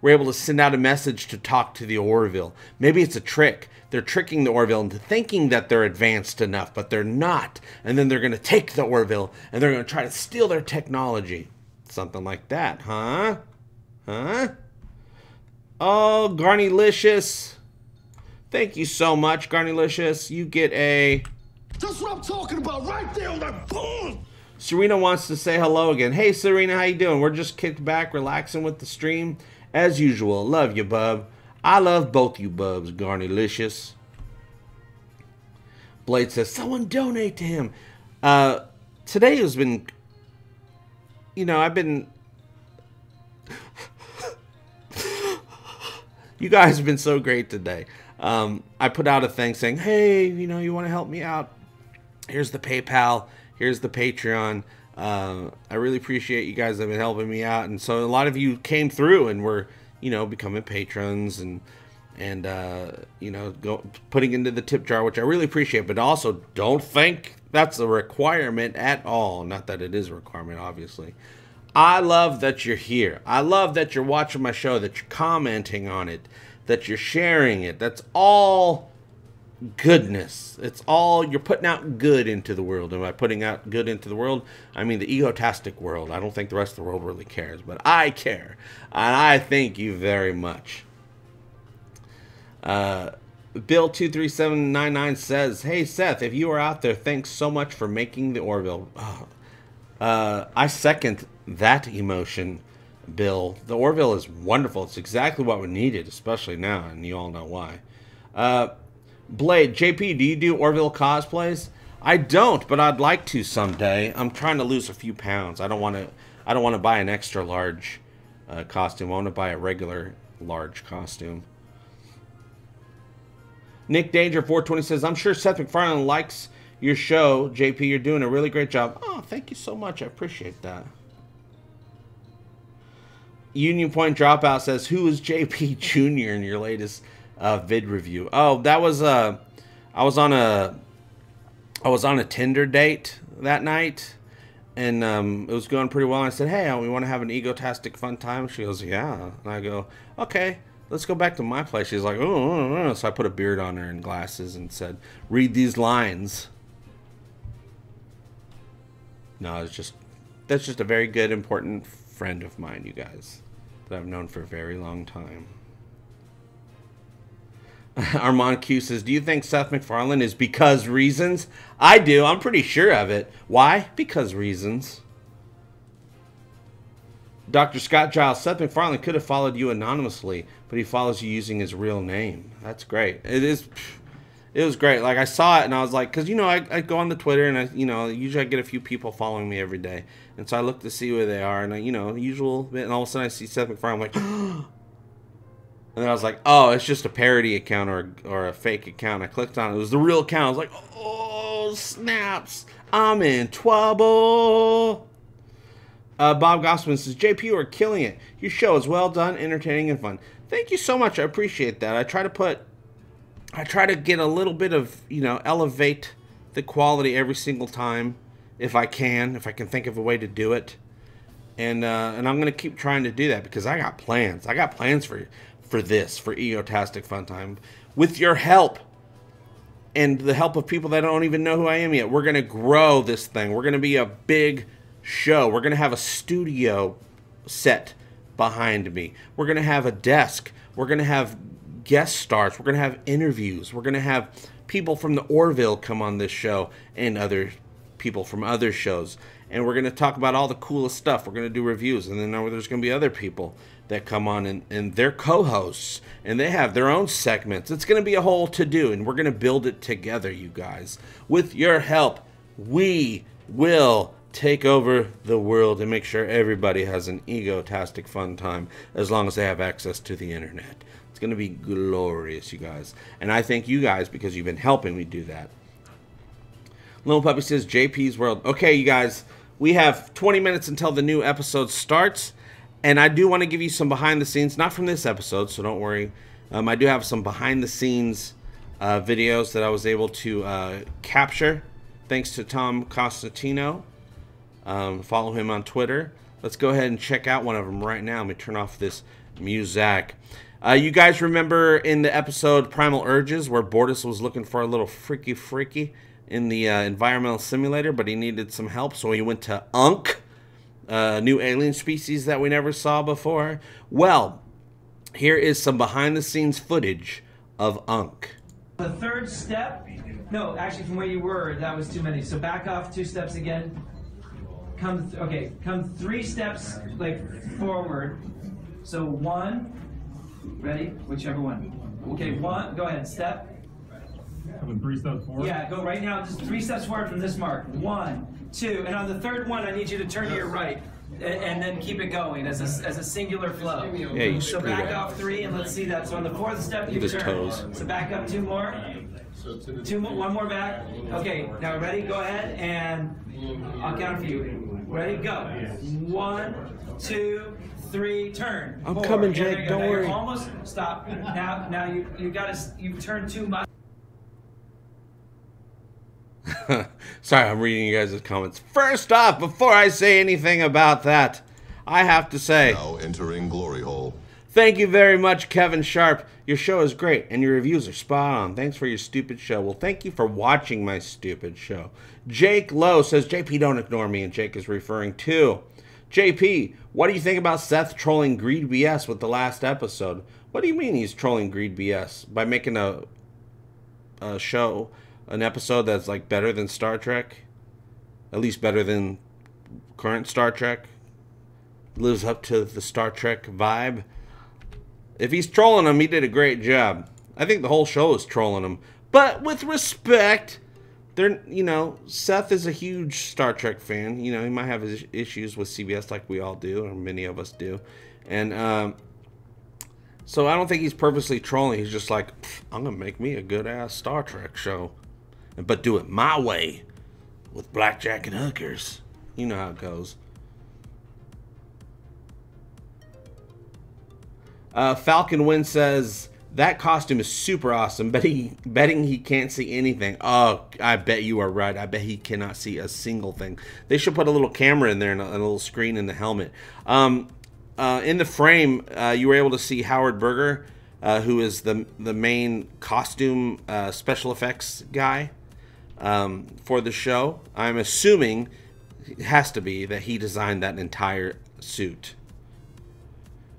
were able to send out a message to talk to the Orville. Maybe it's a trick. They're tricking the Orville into thinking that they're advanced enough, but they're not. And then they're going to take the Orville, and they're going to try to steal their technology. Something like that, huh? Huh? Oh, Garnylicious. Thank you so much, Garnylicious. You get a... That's what I'm talking about right there on that board. Serena wants to say hello again. Hey, Serena, how you doing? We're just kicked back, relaxing with the stream. As usual, love you, bub. I love both you bubs, Garnylicious. Blade says, someone donate to him. Today has been... You know, I've been... You guys have been so great today. I put out a thing saying, hey, you know, you want to help me out? Here's the PayPal. Here's the Patreon. I really appreciate you guys that have been helping me out. And so a lot of you came through and were, you know, becoming patrons and you know, putting into the tip jar, which I really appreciate. But also, don't think that's a requirement at all. Not that it is a requirement, obviously. I love that you're here. I love that you're watching my show, that you're commenting on it, that you're sharing it. That's all goodness. It's all, you're putting out good into the world. And by putting out good into the world, I mean the egotastic world. I don't think the rest of the world really cares, but I care. And I thank you very much. Bill23799 says, hey Seth, if you are out there, thanks so much for making the Orville. I second that emotion, Bill. The Orville is wonderful. It's exactly what we needed, especially now, and you all know why. Blade, JP, do you do Orville cosplays? I don't, but I'd like to someday. I'm trying to lose a few pounds. I don't want to buy an extra large costume. I want to buy a regular large costume. Nick Danger 420 says, I'm sure Seth MacFarlane likes your show. JP, you're doing a really great job. Oh, thank you so much. I appreciate that. Union Point Dropout says, who is JP Jr. in your latest vid review? Oh, that was I was on a Tinder date that night, and it was going pretty well. I said, hey, we want to have an egotastic fun time. She goes, yeah. And I go, okay, let's go back to my place. She's like, oh. So I put a beard on her and glasses and said, read these lines. No, that's just a very good, important friend of mine, you guys, that I've known for a very long time. Armand Q says, do you think Seth MacFarlane is because reasons? I do. I'm pretty sure of it. Why? Because reasons. Dr. Scott Giles, Seth MacFarlane could have followed you anonymously, but he follows you using his real name. That's great. It was great. Like, I saw it, and I was like, because, you know, I go on the Twitter, and, usually I get a few people following me every day. And so I look to see where they are, and, the usual bit, and all of a sudden I see Seth MacFarlane. I'm like, And then I was like, oh, it's just a parody account or a fake account. I clicked on it. It was the real account. I was like, oh, snaps. I'm in trouble. Bob Gossman says, JP, you are killing it. Your show is well done, entertaining, and fun. Thank you so much. I appreciate that. I try to get a little bit of, elevate the quality every single time if I can think of a way to do it. And I'm going to keep trying to do that because I got plans. I got plans for Egotastic FunTime. With your help and the help of people that don't even know who I am yet, we're going to grow this thing. We're going to be a big show. We're going to have a studio set behind me. We're going to have a desk. We're going to have guest stars. We're going to have interviews. We're going to have people from the Orville come on this show and other people from other shows. And we're going to talk about all the coolest stuff. We're going to do reviews. And then there's going to be other people that come on and they're co-hosts. And they have their own segments. It's going to be a whole to-do. And we're going to build it together, you guys. With your help, we will take over the world and make sure everybody has an egotastic fun time as long as they have access to the internet. It's going to be glorious, you guys. And I thank you guys because you've been helping me do that. Little Puppy says, JP's World. Okay, you guys, we have 20 minutes until the new episode starts. And I do want to give you some behind the scenes, not from this episode, so don't worry. I do have some behind the scenes videos that I was able to capture thanks to Tom Costantino. Follow him on Twitter. Let's go ahead and check out one of them right now. Let me turn off this music. You guys remember in the episode Primal Urges where Bortus was looking for a little freaky in the environmental simulator, but he needed some help, so he went to UNK, a new alien species that we never saw before. Well, here is some behind-the-scenes footage of UNK. The third step, no, actually from where you were, that was too many. So back off 2 steps again. Come 3 steps forward. So 1, ready? Whichever one. Okay, 1, go ahead, step. Coming 3 steps forward? Yeah, go right now, just 3 steps forward from this mark. 1, 2, and on the third one, I need you to turn to your right. And then keep it going as a singular flow. Yeah, you so back off 3, and let's see that. So on the 4th step, you turn. Toes. So back up 2 more. 2 more, 1 more back. Okay, now ready? Go ahead, and I'll count for you. Ready? Go. 1, 2, 3, turn. I'm 4. coming, Jake. Don't worry. Almost stop. Now you turn too much. Sorry, I'm reading you guys' comments. First off, before I say anything about that, I have to say, now entering glory hole. Thank you very much, Kevin Sharp. Your show is great, and your reviews are spot on. Thanks for your stupid show. Well, thank you for watching my stupid show. Jake Lowe says, JP, don't ignore me, and Jake is referring to JP. What do you think about Seth trolling Greed BS with the last episode? What do you mean he's trolling Greed BS? By making a show, an episode that's like better than Star Trek? At least better than current Star Trek? Lives up to the Star Trek vibe? If he's trolling him, he did a great job. I think the whole show is trolling him. But with respect, Seth is a huge Star Trek fan. He might have his issues with CBS like we all do, or many of us do. And so I don't think he's purposely trolling. He's just like, I'm going to make me a good-ass Star Trek show. But do it my way with blackjack and hookers. You know how it goes. Falcon Wynn says, that costume is super awesome. Betting he can't see anything. Oh, I bet you are right. I bet he cannot see a single thing. They should put a little camera in there and a little screen in the helmet. In the frame, you were able to see Howard Berger, who is the main costume special effects guy for the show. I'm assuming it has to be that he designed that entire suit.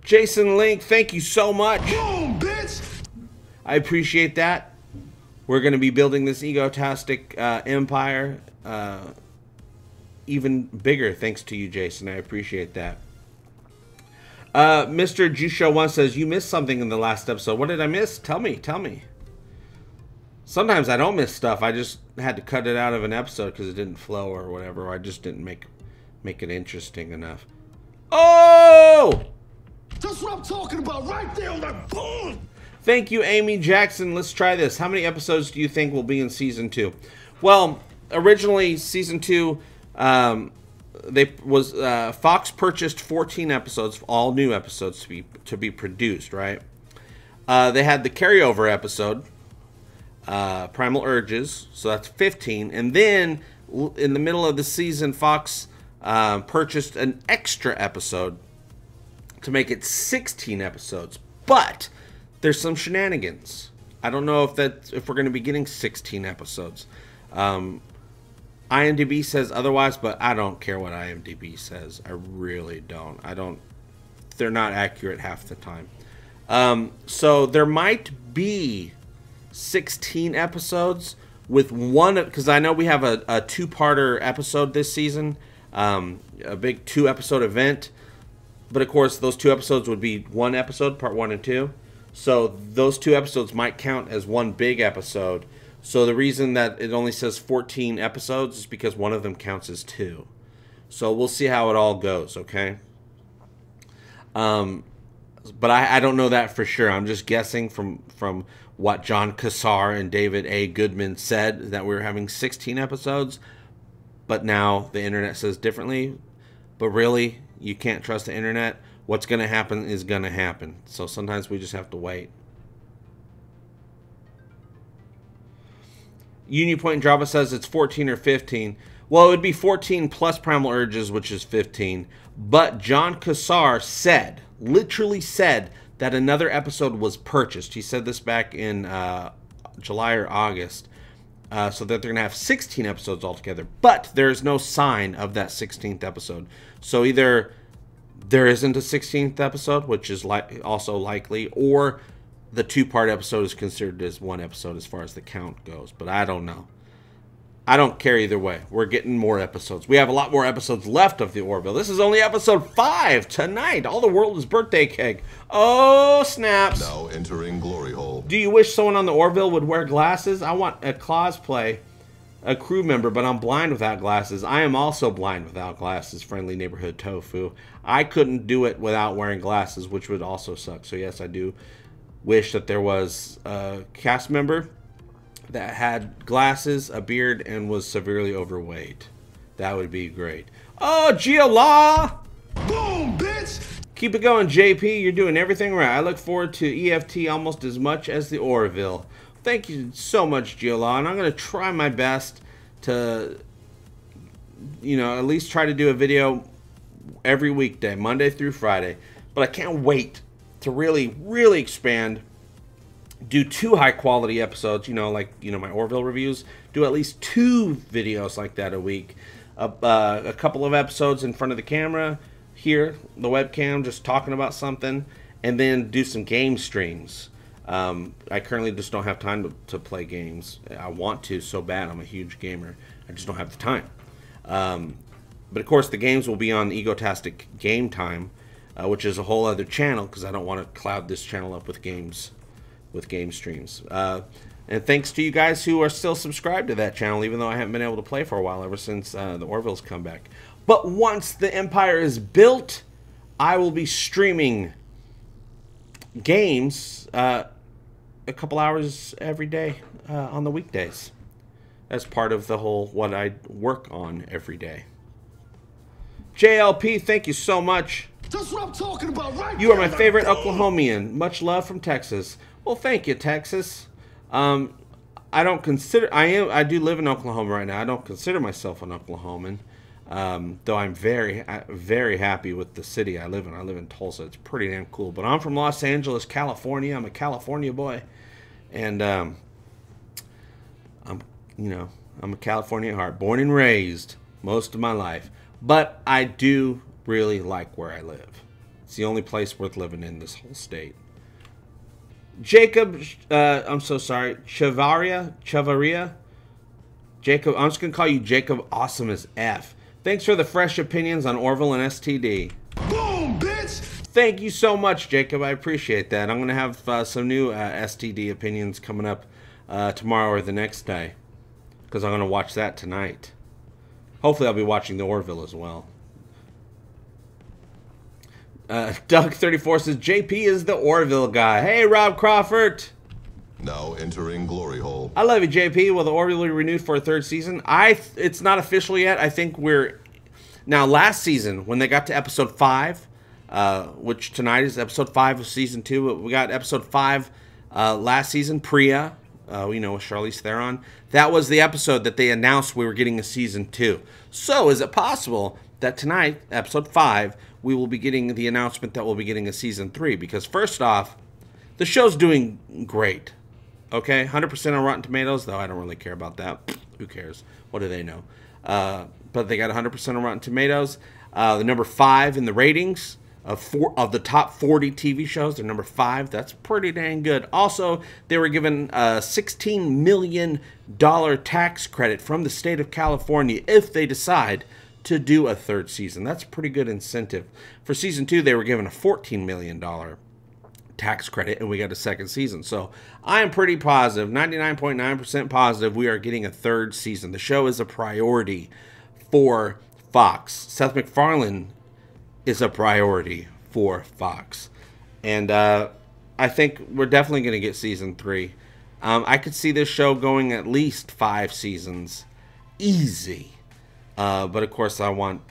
Jason Link, thank you so much. Boom, bitch! I appreciate that. We're going to be building this egotastic empire even bigger thanks to you, Jason. I appreciate that. Mr. Jusho1 says, you missed something in the last episode. What did I miss? Tell me. Sometimes I don't miss stuff. I just had to cut it out of an episode because it didn't flow or whatever. Or I just didn't make it interesting enough. Oh! That's what I'm talking about, right? right there on that board. Thank you, Amy Jackson. Let's try this. How many episodes do you think will be in season 2? Well, originally season 2, Fox purchased 14 episodes, all new episodes to be produced. Right? They had the carryover episode, Primal Urges, so that's 15, and then in the middle of the season, Fox purchased an extra episode to make it 16 episodes, but there's some shenanigans. I don't know if we're going to be getting 16 episodes. IMDb says otherwise, but I don't care what IMDb says. I really don't. They're not accurate half the time. So there might be 16 episodes with one, because I know we have a two-parter episode this season, a big 2-episode event. But of course, those 2 episodes would be one episode, part 1 and 2. So those 2 episodes might count as one big episode. So the reason that it only says 14 episodes is because one of them counts as 2. So we'll see how it all goes, okay? But I don't know that for sure. I'm just guessing from what John Cassar and David A. Goodman said, that we were having 16 episodes. But now the internet says differently. But really, you can't trust the internet. What's going to happen is going to happen. So sometimes we just have to wait. Union Point Drama says it's 14 or 15. Well, it would be 14 plus Primal Urges, which is 15. But John Cassar said, literally said, that another episode was purchased. He said this back in July or August. So that they're going to have 16 episodes altogether. But there's no sign of that 16th episode. So either there isn't a 16th episode, which is also likely, or the 2-part episode is considered as one episode as far as the count goes. But I don't know. I don't care either way. We're getting more episodes. We have a lot more episodes left of the Orville. This is only episode 5 tonight. All the world is birthday cake. Oh, snaps. Now entering glory hole. Do you wish someone on the Orville would wear glasses? I want a cosplay, a crew member, but I'm blind without glasses. I am also blind without glasses, friendly neighborhood tofu. I couldn't do it without wearing glasses, which would also suck. So yes, I do wish that there was a cast member that had glasses, a beard, and was severely overweight. That would be great. Oh, Giola! Boom, bitch! Keep it going, JP. You're doing everything right. I look forward to EFT almost as much as the Orville. Thank you so much, Giola. And I'm going to try my best to, at least try to do a video every weekday, Monday through Friday. But I can't wait to really, really expand. Do 2 high-quality episodes, like my Orville reviews. Do at least 2 videos like that a week. A couple of episodes in front of the camera, here, the webcam, just talking about something. And then do some game streams. I currently just don't have time to play games. I want to so bad. I'm a huge gamer. I just don't have the time. But of course, the games will be on Egotastic Game Time, which is a whole other channel, because I don't want to cloud this channel up with games. With game streams. And thanks to you guys who are still subscribed to that channel, even though I haven't been able to play for a while, ever since the Orville's come back. But once the Empire is built, I will be streaming games a couple hours every day on the weekdays. As part of the whole what I work on every day. JLP, thank you so much. That's what I'm talking about, right? You are my favorite Oklahomian. Much love from Texas. Well, thank you, Texas. I do live in Oklahoma right now. I don't consider myself an Oklahoman, though I'm very, very happy with the city I live in. I live in Tulsa. It's pretty damn cool. But I'm from Los Angeles, California. I'm a California boy, and I'm a California at heart, born and raised most of my life. But I do really like where I live. It's the only place worth living in this whole state. Jacob, I'm so sorry, Chavaria, Jacob, I'm just going to call you Jacob Awesome as F. Thanks for the fresh opinions on Orville and STD. Boom, bitch! Thank you so much, Jacob. I appreciate that. I'm going to have some new STD opinions coming up tomorrow or the next day, because I'm going to watch that tonight. Hopefully I'll be watching the Orville as well. Doug34 says, JP is the Orville guy. Hey, Rob Crawford. Now entering glory hole. I love you, JP. Will the Orville be renewed for a third season? It's not official yet. I think we're... Now, last season, when they got to episode 5, which tonight is episode 5 of season 2, but we got episode 5 last season, Priya, with Charlize Theron. That was the episode that they announced we were getting a season 2. So, is it possible that tonight, episode 5, we will be getting the announcement that we'll be getting a season 3? Because first off, the show's doing great. Okay, 100% on Rotten Tomatoes, though I don't really care about that. Who cares? What do they know? But they got 100% on Rotten Tomatoes. The number 5 in the ratings of the top 40 TV shows. They're number 5. That's pretty dang good. Also, they were given a $16 million tax credit from the state of California if they decide to do a third season. That's a pretty good incentive. For season 2, they were given a $14 million tax credit, and we got a second season. So I am pretty positive, 99.9% positive, we are getting a third season. The show is a priority for Fox. Seth MacFarlane is a priority for Fox. And I think we're definitely going to get season 3. I could see this show going at least 5 seasons. Easy. But of course I want,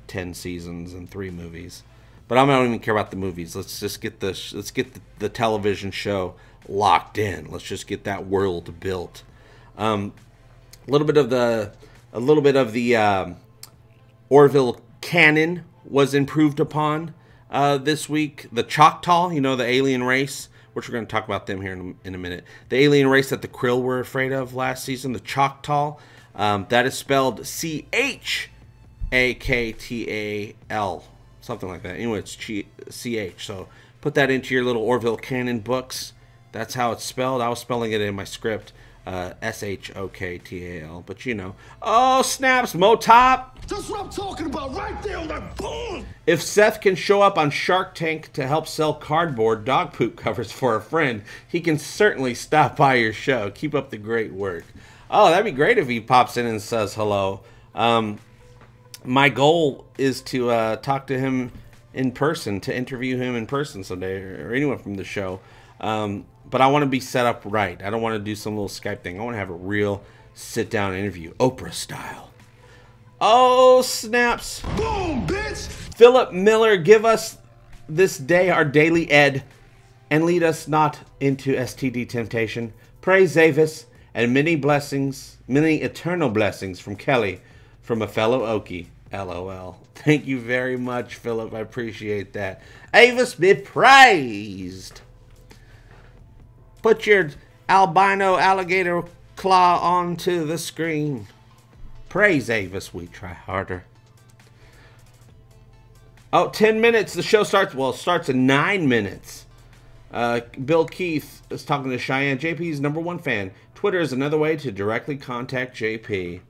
10 seasons and 3 movies. But I don't even care about the movies. Let's just get the television show locked in. Let's just get that world built. A little bit of the Orville canon was improved upon this week. The Choctaw, the alien race, which we're going to talk about them here in a minute. The alien race that the Krill were afraid of last season, the Choctaw. That is spelled Chaktal. Something like that. Anyway, it's CH. So put that into your little Orville canon books. That's how it's spelled. I was spelling it in my script. Shoktal. But Oh, snaps, Motop. That's what I'm talking about right there on that board. If Seth can show up on Shark Tank to help sell cardboard dog poop covers for a friend, he can certainly stop by your show. Keep up the great work. Oh, that'd be great if he pops in and says hello. My goal is to talk to him in person, to interview him in person someday, or anyone from the show. But I want to be set up right. I don't want to do some little Skype thing. I want to have a real sit-down interview, Oprah style. Oh, snaps. Boom, bitch. Philip Miller, give us this day our daily ed, and lead us not into STD temptation. Praise Avis, and many blessings, many eternal blessings from Kelly, from a fellow Okie, LOL. Thank you very much, Philip. I appreciate that. Avis be praised. Put your albino alligator claw onto the screen. Praise Avis, we try harder. Oh, 10 minutes. The show starts, well, it starts in 9 minutes. Bill Keith is talking to Cheyenne, JP's #1 fan. Twitter is another way to directly contact JP.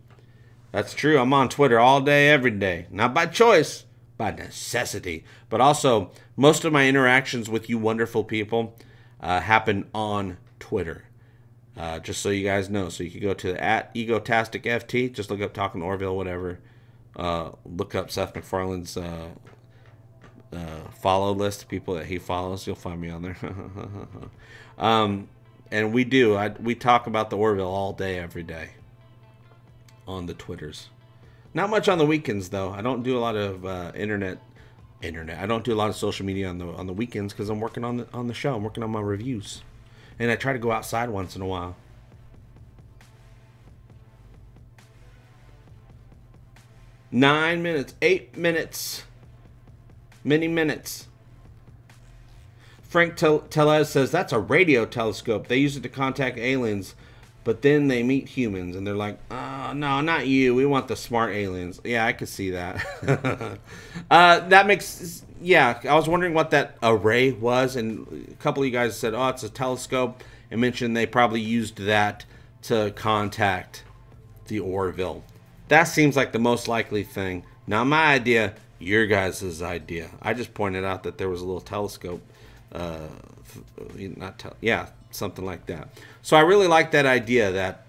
That's true. I'm on Twitter all day, every day. Not by choice, by necessity. But also, most of my interactions with you wonderful people happen on Twitter. Just so you guys know. So you can go to @Egotastic FT. Just look up Talking Orville, whatever. Look up Seth MacFarlane's follow list of people that he follows. You'll find me on there. And we talk about the Orville all day, every day. On the Twitters. Not much on the weekends though. I don't do a lot of internet. I don't do a lot of social media on the weekends because I'm working on the show. I'm working on my reviews, and I try to go outside once in a while. Nine minutes, 8 minutes, many minutes. Frank Tellez says that's a radio telescope. They use it to contact aliens. But then they meet humans, and they're like, oh, no, not you. We want the smart aliens. Yeah, I could see that. That makes, yeah, I was wondering what that array was, and a couple of you guys said, oh, it's a telescope, and mentioned they probably used that to contact the Orville. That seems like the most likely thing. Not my idea, your guys' idea. I just pointed out that there was a little telescope. Something like that. So I really like that idea that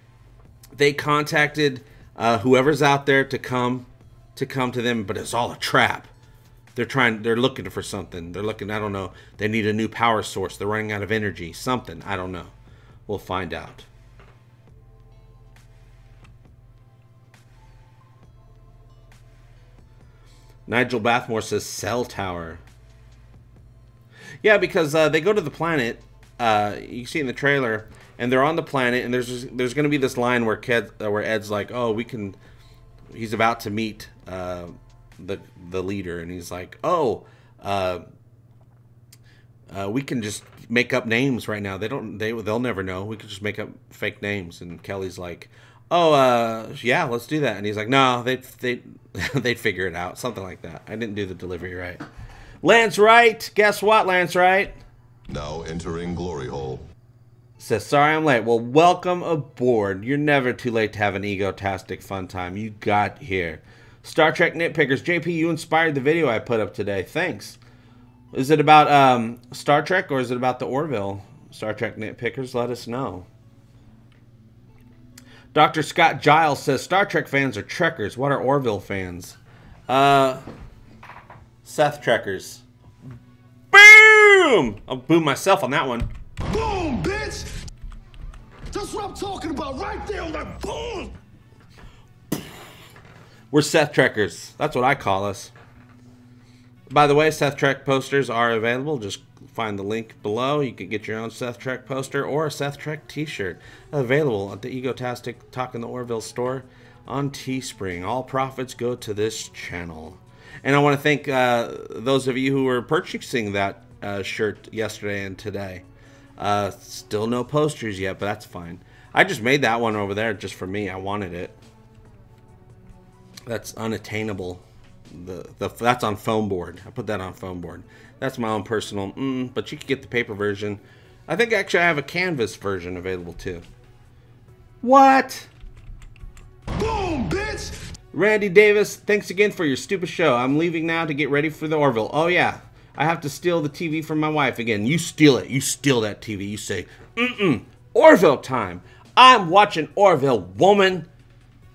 they contacted whoever's out there to come to them, but it's all a trap. They're looking for something. They're looking, I don't know. They need a new power source. They're running out of energy. Something. I don't know. We'll find out. Nigel Bathmore says cell tower. Yeah, because they go to the planet. You see in the trailer, and they're on the planet, and there's going to be this line where Ed's like, "Oh, we can." He's about to meet the leader, and he's like, "Oh, we can just make up names right now. They'll never know. We can just make up fake names." And Kelly's like, "Oh, yeah, let's do that." And he's like, "No, they'd figure it out." Something like that. I didn't do the delivery right. Lance Wright, guess what, Lance Wright? Now entering glory hole. Says, sorry I'm late. Well, welcome aboard. You're never too late to have an egotastic fun time. You got here. Star Trek Nitpickers. JP, you inspired the video I put up today. Thanks. Is it about Star Trek or is it about the Orville? Star Trek Nitpickers, let us know. Dr. Scott Giles says, Star Trek fans are Trekkers. What are Orville fans? Seth Trekkers. Boom! I'll boom myself on that one. Boom, bitch! That's what I'm talking about right there on that boom! We're Seth Trekkers. That's what I call us. By the way, Seth Trek posters are available. Just find the link below. You can get your own Seth Trek poster or a Seth Trek t-shirt available at the Egotastic Talk in the Orville store on Teespring. All profits go to this channel. And I want to thank those of you who were purchasing that shirt yesterday and today. Still no posters yet, but that's fine. I just made that one over there just for me. I wanted it. That's unattainable. That's on foam board. I put that on foam board. That's my own personal, but you can get the paper version. I think actually I have a canvas version available too. What? Boom, bitch! Randy Davis, thanks again for your stupid show. I'm leaving now to get ready for the Orville. Oh yeah, I have to steal the TV from my wife again. You steal it. You steal that TV. You say, Orville time. I'm watching Orville, woman.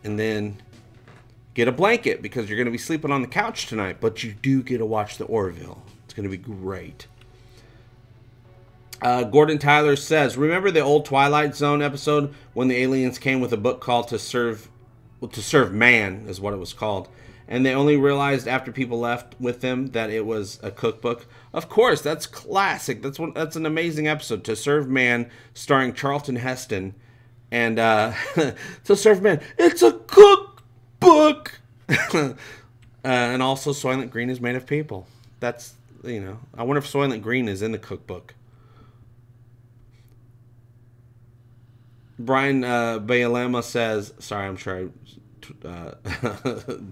And then get a blanket because you're going to be sleeping on the couch tonight. But you do get to watch the Orville. It's going to be great. Gordon Tyler says, remember the old Twilight Zone episode when the aliens came with a book called To Serve Man is what it was called, and they only realized after people left with them that it was a cookbook? Of course, that's classic. That's an amazing episode, To Serve Man, starring Charlton Heston, and To Serve Man, it's a cookbook. And also Soylent Green is made of people. That's, you know, I wonder if Soylent Green is in the cookbook. Brian Bayalema says, sorry, I'm sure I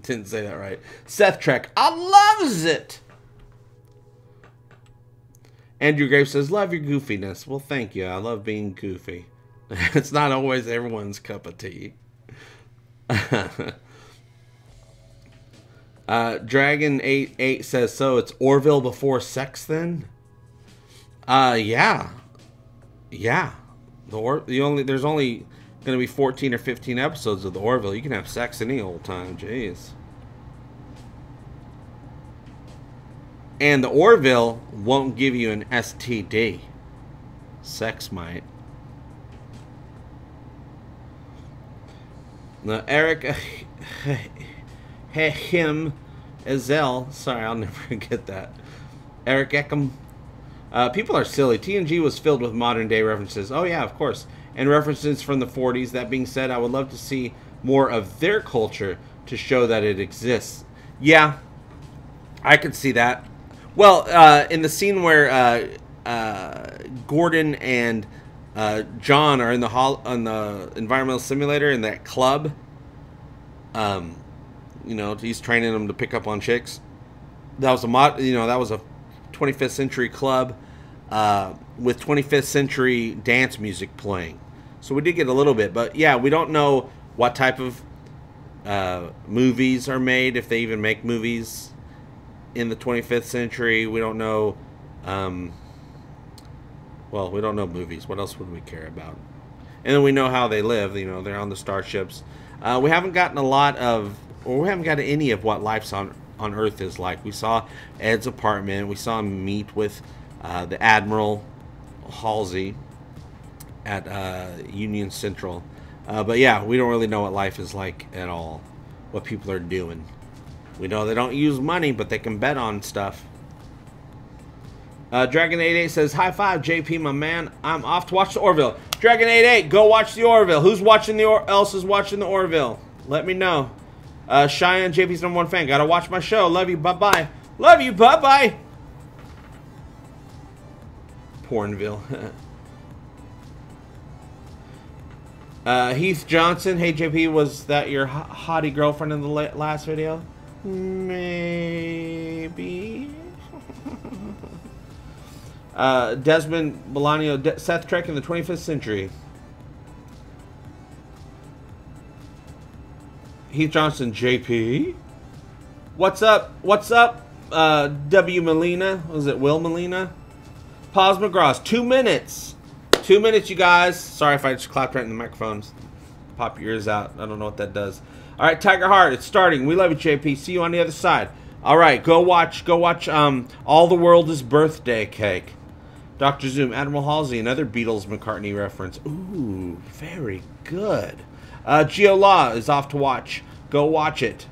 didn't say that right. Seth Trek, I loves it. Andrew Graves says, love your goofiness. Well, thank you. I love being goofy. It's not always everyone's cup of tea. Dragon88 says, so it's Orville before sex then? Yeah. Yeah. There's only going to be 14 or 15 episodes of the Orville. You can have sex any old time. Jeez. And the Orville won't give you an STD. Sex might. Now, Eric him Ezel. Sorry, I'll never get that. Eric Eckham. People are silly. TNG was filled with modern day references. Oh yeah, of course. And references from the 40s. That being said, I would love to see more of their culture to show that it exists. Yeah, I could see that. Well, in the scene where Gordon and John are in the environmental simulator in that club, you know, he's training them to pick up on chicks. That was that was a 25th century club with 25th century dance music playing. So we did get a little bit, but yeah, we don't know what type of movies are made, if they even make movies in the 25th century. We don't know, well, we don't know movies. What else would we care about? And then we know how they live. You know, they're on the starships. We haven't gotten we haven't gotten any of what life's on on Earth is like. We saw Ed's apartment. We saw him meet with the Admiral Halsey at Union Central. But yeah, we don't really know what life is like at all. What people are doing. We know they don't use money, but they can bet on stuff. Dragon88 says, high five, JP, my man. I'm off to watch the Orville. Dragon88, go watch the Orville. Who's watching else is watching the Orville? Let me know. Cheyenne, JP's #1 fan. Gotta watch my show. Love you. Bye-bye. Love you. Bye-bye. Pornville. Heath Johnson. Hey, JP, was that your hottie girlfriend in the last video? Maybe. Desmond Bolaño. Seth Trek in the 25th century. Heath Johnson, JP. What's up? What's up? W. Molina. Was it Will Molina? Pause McGraw. 2 minutes. 2 minutes, you guys. Sorry if I just clapped right in the microphones. Pop your ears out. I don't know what that does. All right, Tiger Heart. It's starting. We love you, JP. See you on the other side. All right, go watch. All the World Is Birthday Cake. Dr. Zoom. Admiral Halsey. Another Beatles McCartney reference. Ooh, very good. Geo Law is off to watch. Go watch it.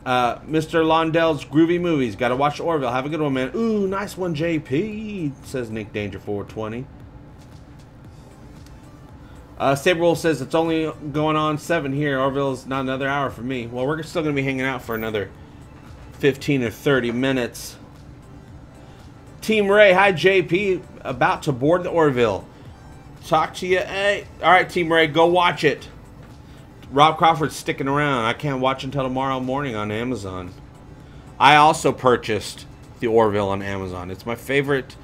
Mr. Londell's Groovy Movies. Gotta watch Orville. Have a good one, man. Ooh, nice one, JP, says Nick Danger 420. Saberwolf says it's only going on 7 here. Orville's not another hour for me. Well, we're still gonna be hanging out for another 15 or 30 minutes. Team Ray, hi JP. About to board the Orville. Talk to you. Hey. All right, Team Ray, go watch it. Rob Crawford's sticking around. I can't watch until tomorrow morning on Amazon. I also purchased the Orville on Amazon. It's my favorite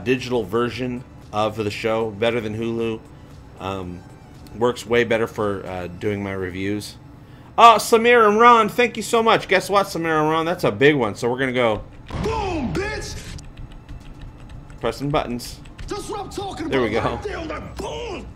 digital version of the show. Better than Hulu. Works way better for doing my reviews. Oh, Samir and Ron, thank you so much. Guess what, Samir and Ron? That's a big one. So we're going to go. Boom, bitch! Pressing buttons. That's what I'm talking about. There we go. Right there on that boom.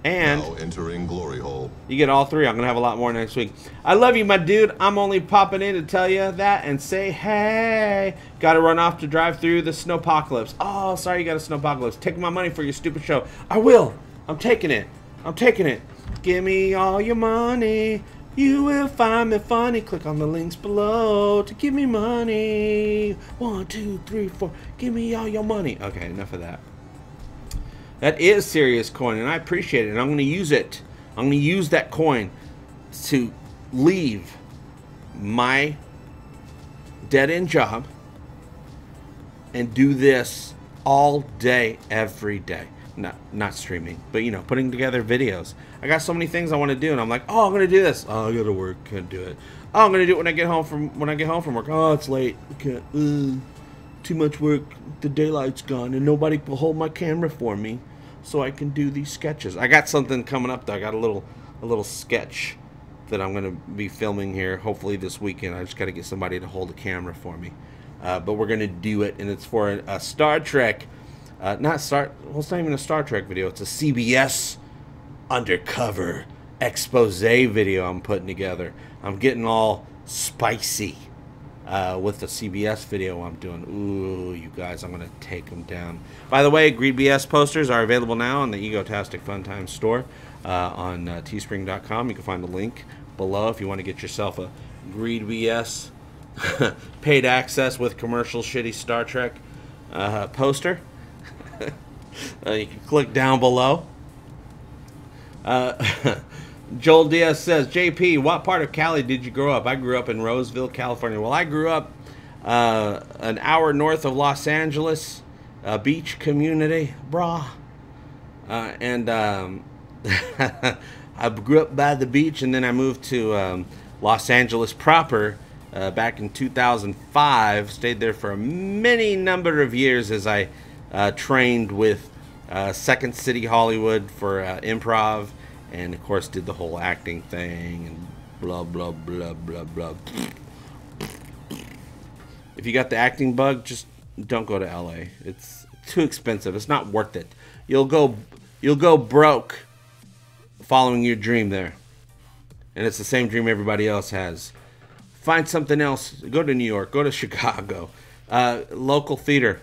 And now entering glory hole. You get all 3. I'm going to have a lot more next week. I love you, my dude. I'm only popping in to tell you that and say, hey. Got to run off to drive through the snowpocalypse. Oh, sorry you got a snowpocalypse. Take my money for your stupid show. I will. I'm taking it. I'm taking it. Give me all your money. You will find me funny. Click on the links below to give me money. 1, 2, 3, 4. Give me all your money. Okay, enough of that. That is serious coin, and I appreciate it, and I'm going to use it. I'm going to use that coin to leave my dead-end job and do this all day, every day. Not streaming, but, you know, putting together videos. I got so many things I want to do, and I'm like, oh, I'm going to do this. Oh, I got to work. Can't do it. Oh, I'm going to do it when I get home from work. Oh, it's late. Can't. Too much work. The daylight's gone, and nobody will hold my camera for me, so I can do these sketches. I got something coming up though. I got a little sketch that I'm going to be filming here, hopefully this weekend. I just got to get somebody to hold a camera for me. But we're going to do it, and it's for a Star Trek. Well, it's not even a Star Trek video. It's a CBS undercover expose video I'm putting together. I'm getting all spicy with the CBS video I'm doing. Ooh, you guys, I'm going to take them down. By the way, Greed BS posters are available now on the Egotastic FunTimes store on teespring.com. You can find the link below if you want to get yourself a Greed BS paid access with commercial shitty Star Trek poster. You can click down below. Joel Diaz says, JP, what part of Cali did you grow up? I grew up in Roseville, California. Well, I grew up an hour north of Los Angeles, a beach community, brah. And I grew up by the beach, and then I moved to Los Angeles proper back in 2005. Stayed there for a many number of years as I trained with Second City Hollywood for improv, and of course did the whole acting thing and blah blah blah blah blah. If you got the acting bug, just don't go to LA. It's too expensive. It's not worth it. You'll go broke following your dream there, and it's the same dream everybody else has. Find something else. Go to New York. Go to Chicago. Local theater.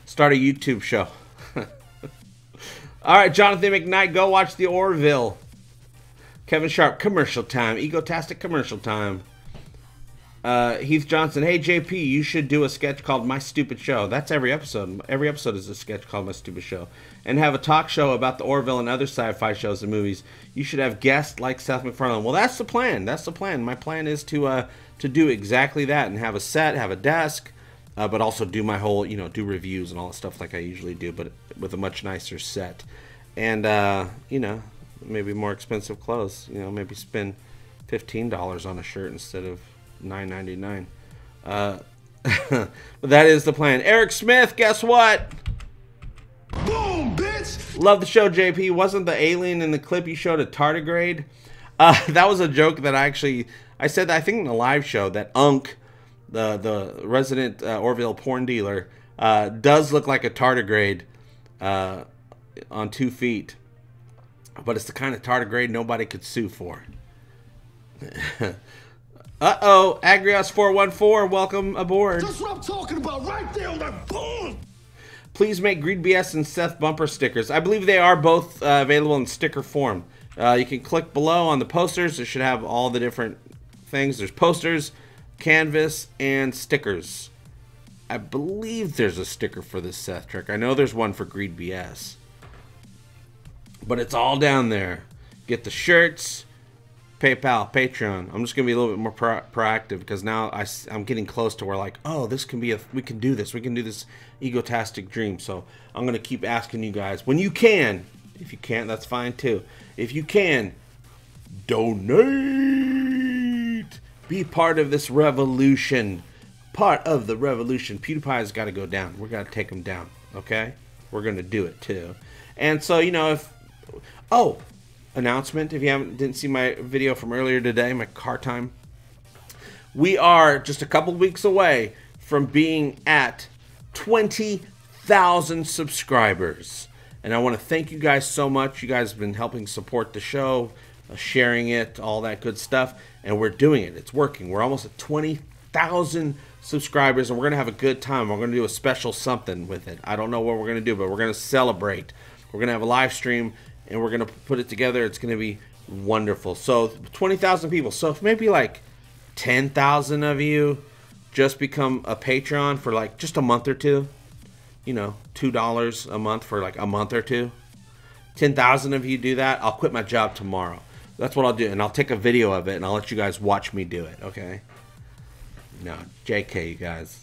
Start a YouTube show. All right, Jonathan McKnight, go watch the Orville. Kevin Sharp, commercial time. Egotastic commercial time. Heath Johnson, hey JP, you should do a sketch called My Stupid Show. That's every episode. Every episode is a sketch called My Stupid Show. And have a talk show about the Orville and other sci-fi shows and movies. You should have guests like Seth MacFarlane. Well, that's the plan. That's the plan. My plan is to do exactly that and have a set, have a desk, but also do my whole, do reviews and all that stuff like I usually do, but with a much nicer set. And, maybe more expensive clothes. Maybe spend $15 on a shirt instead of $9.99. But that is the plan. Eric Smith, guess what? Boom, bitch! Love the show, JP. Wasn't the alien in the clip you showed a tardigrade? That was a joke that I said that I think in a live show that Unk, the resident Orville porn dealer, does look like a tardigrade on 2 feet. But it's the kind of tardigrade nobody could sue for. Uh-oh, Agrios414, welcome aboard. That's what I'm talking about, right there on that boom! Please make Greed BS and Seth bumper stickers. I believe they are both available in sticker form. You can click below on the posters. It should have all the different things. There's posters, canvas, and stickers. I believe there's a sticker for this Seth trick. I know there's one for Greed BS. But it's all down there. Get the shirts, PayPal, Patreon. I'm just going to be a little bit more proactive because now I'm getting close to where like, oh, this can be we can do this. We can do this egotastic dream. So I'm going to keep asking you guys when you can. If you can't, that's fine too. If you can, donate. Be part of this revolution. Part of the revolution. PewDiePie's got to go down. We're going to take him down. Okay? We're going to do it too. And so, announcement, if you didn't see my video from earlier today, my car time. We are just a couple weeks away from being at 20,000 subscribers. And I want to thank you guys so much. You guys have been helping support the show, sharing it, all that good stuff. And we're doing it. It's working. We're almost at 20,000 subscribers, and we're going to have a good time. We're going to do a special something with it. I don't know what we're going to do, but we're going to celebrate. We're going to have a live stream, and we're going to put it together. It's going to be wonderful. So 20,000 people. So if maybe like 10,000 of you just become a Patreon for like just a month or two, $2 a month for like a month or two. 10,000 of you do that, I'll quit my job tomorrow. That's what I'll do, and I'll take a video of it, and I'll let you guys watch me do it, okay? No, JK, you guys.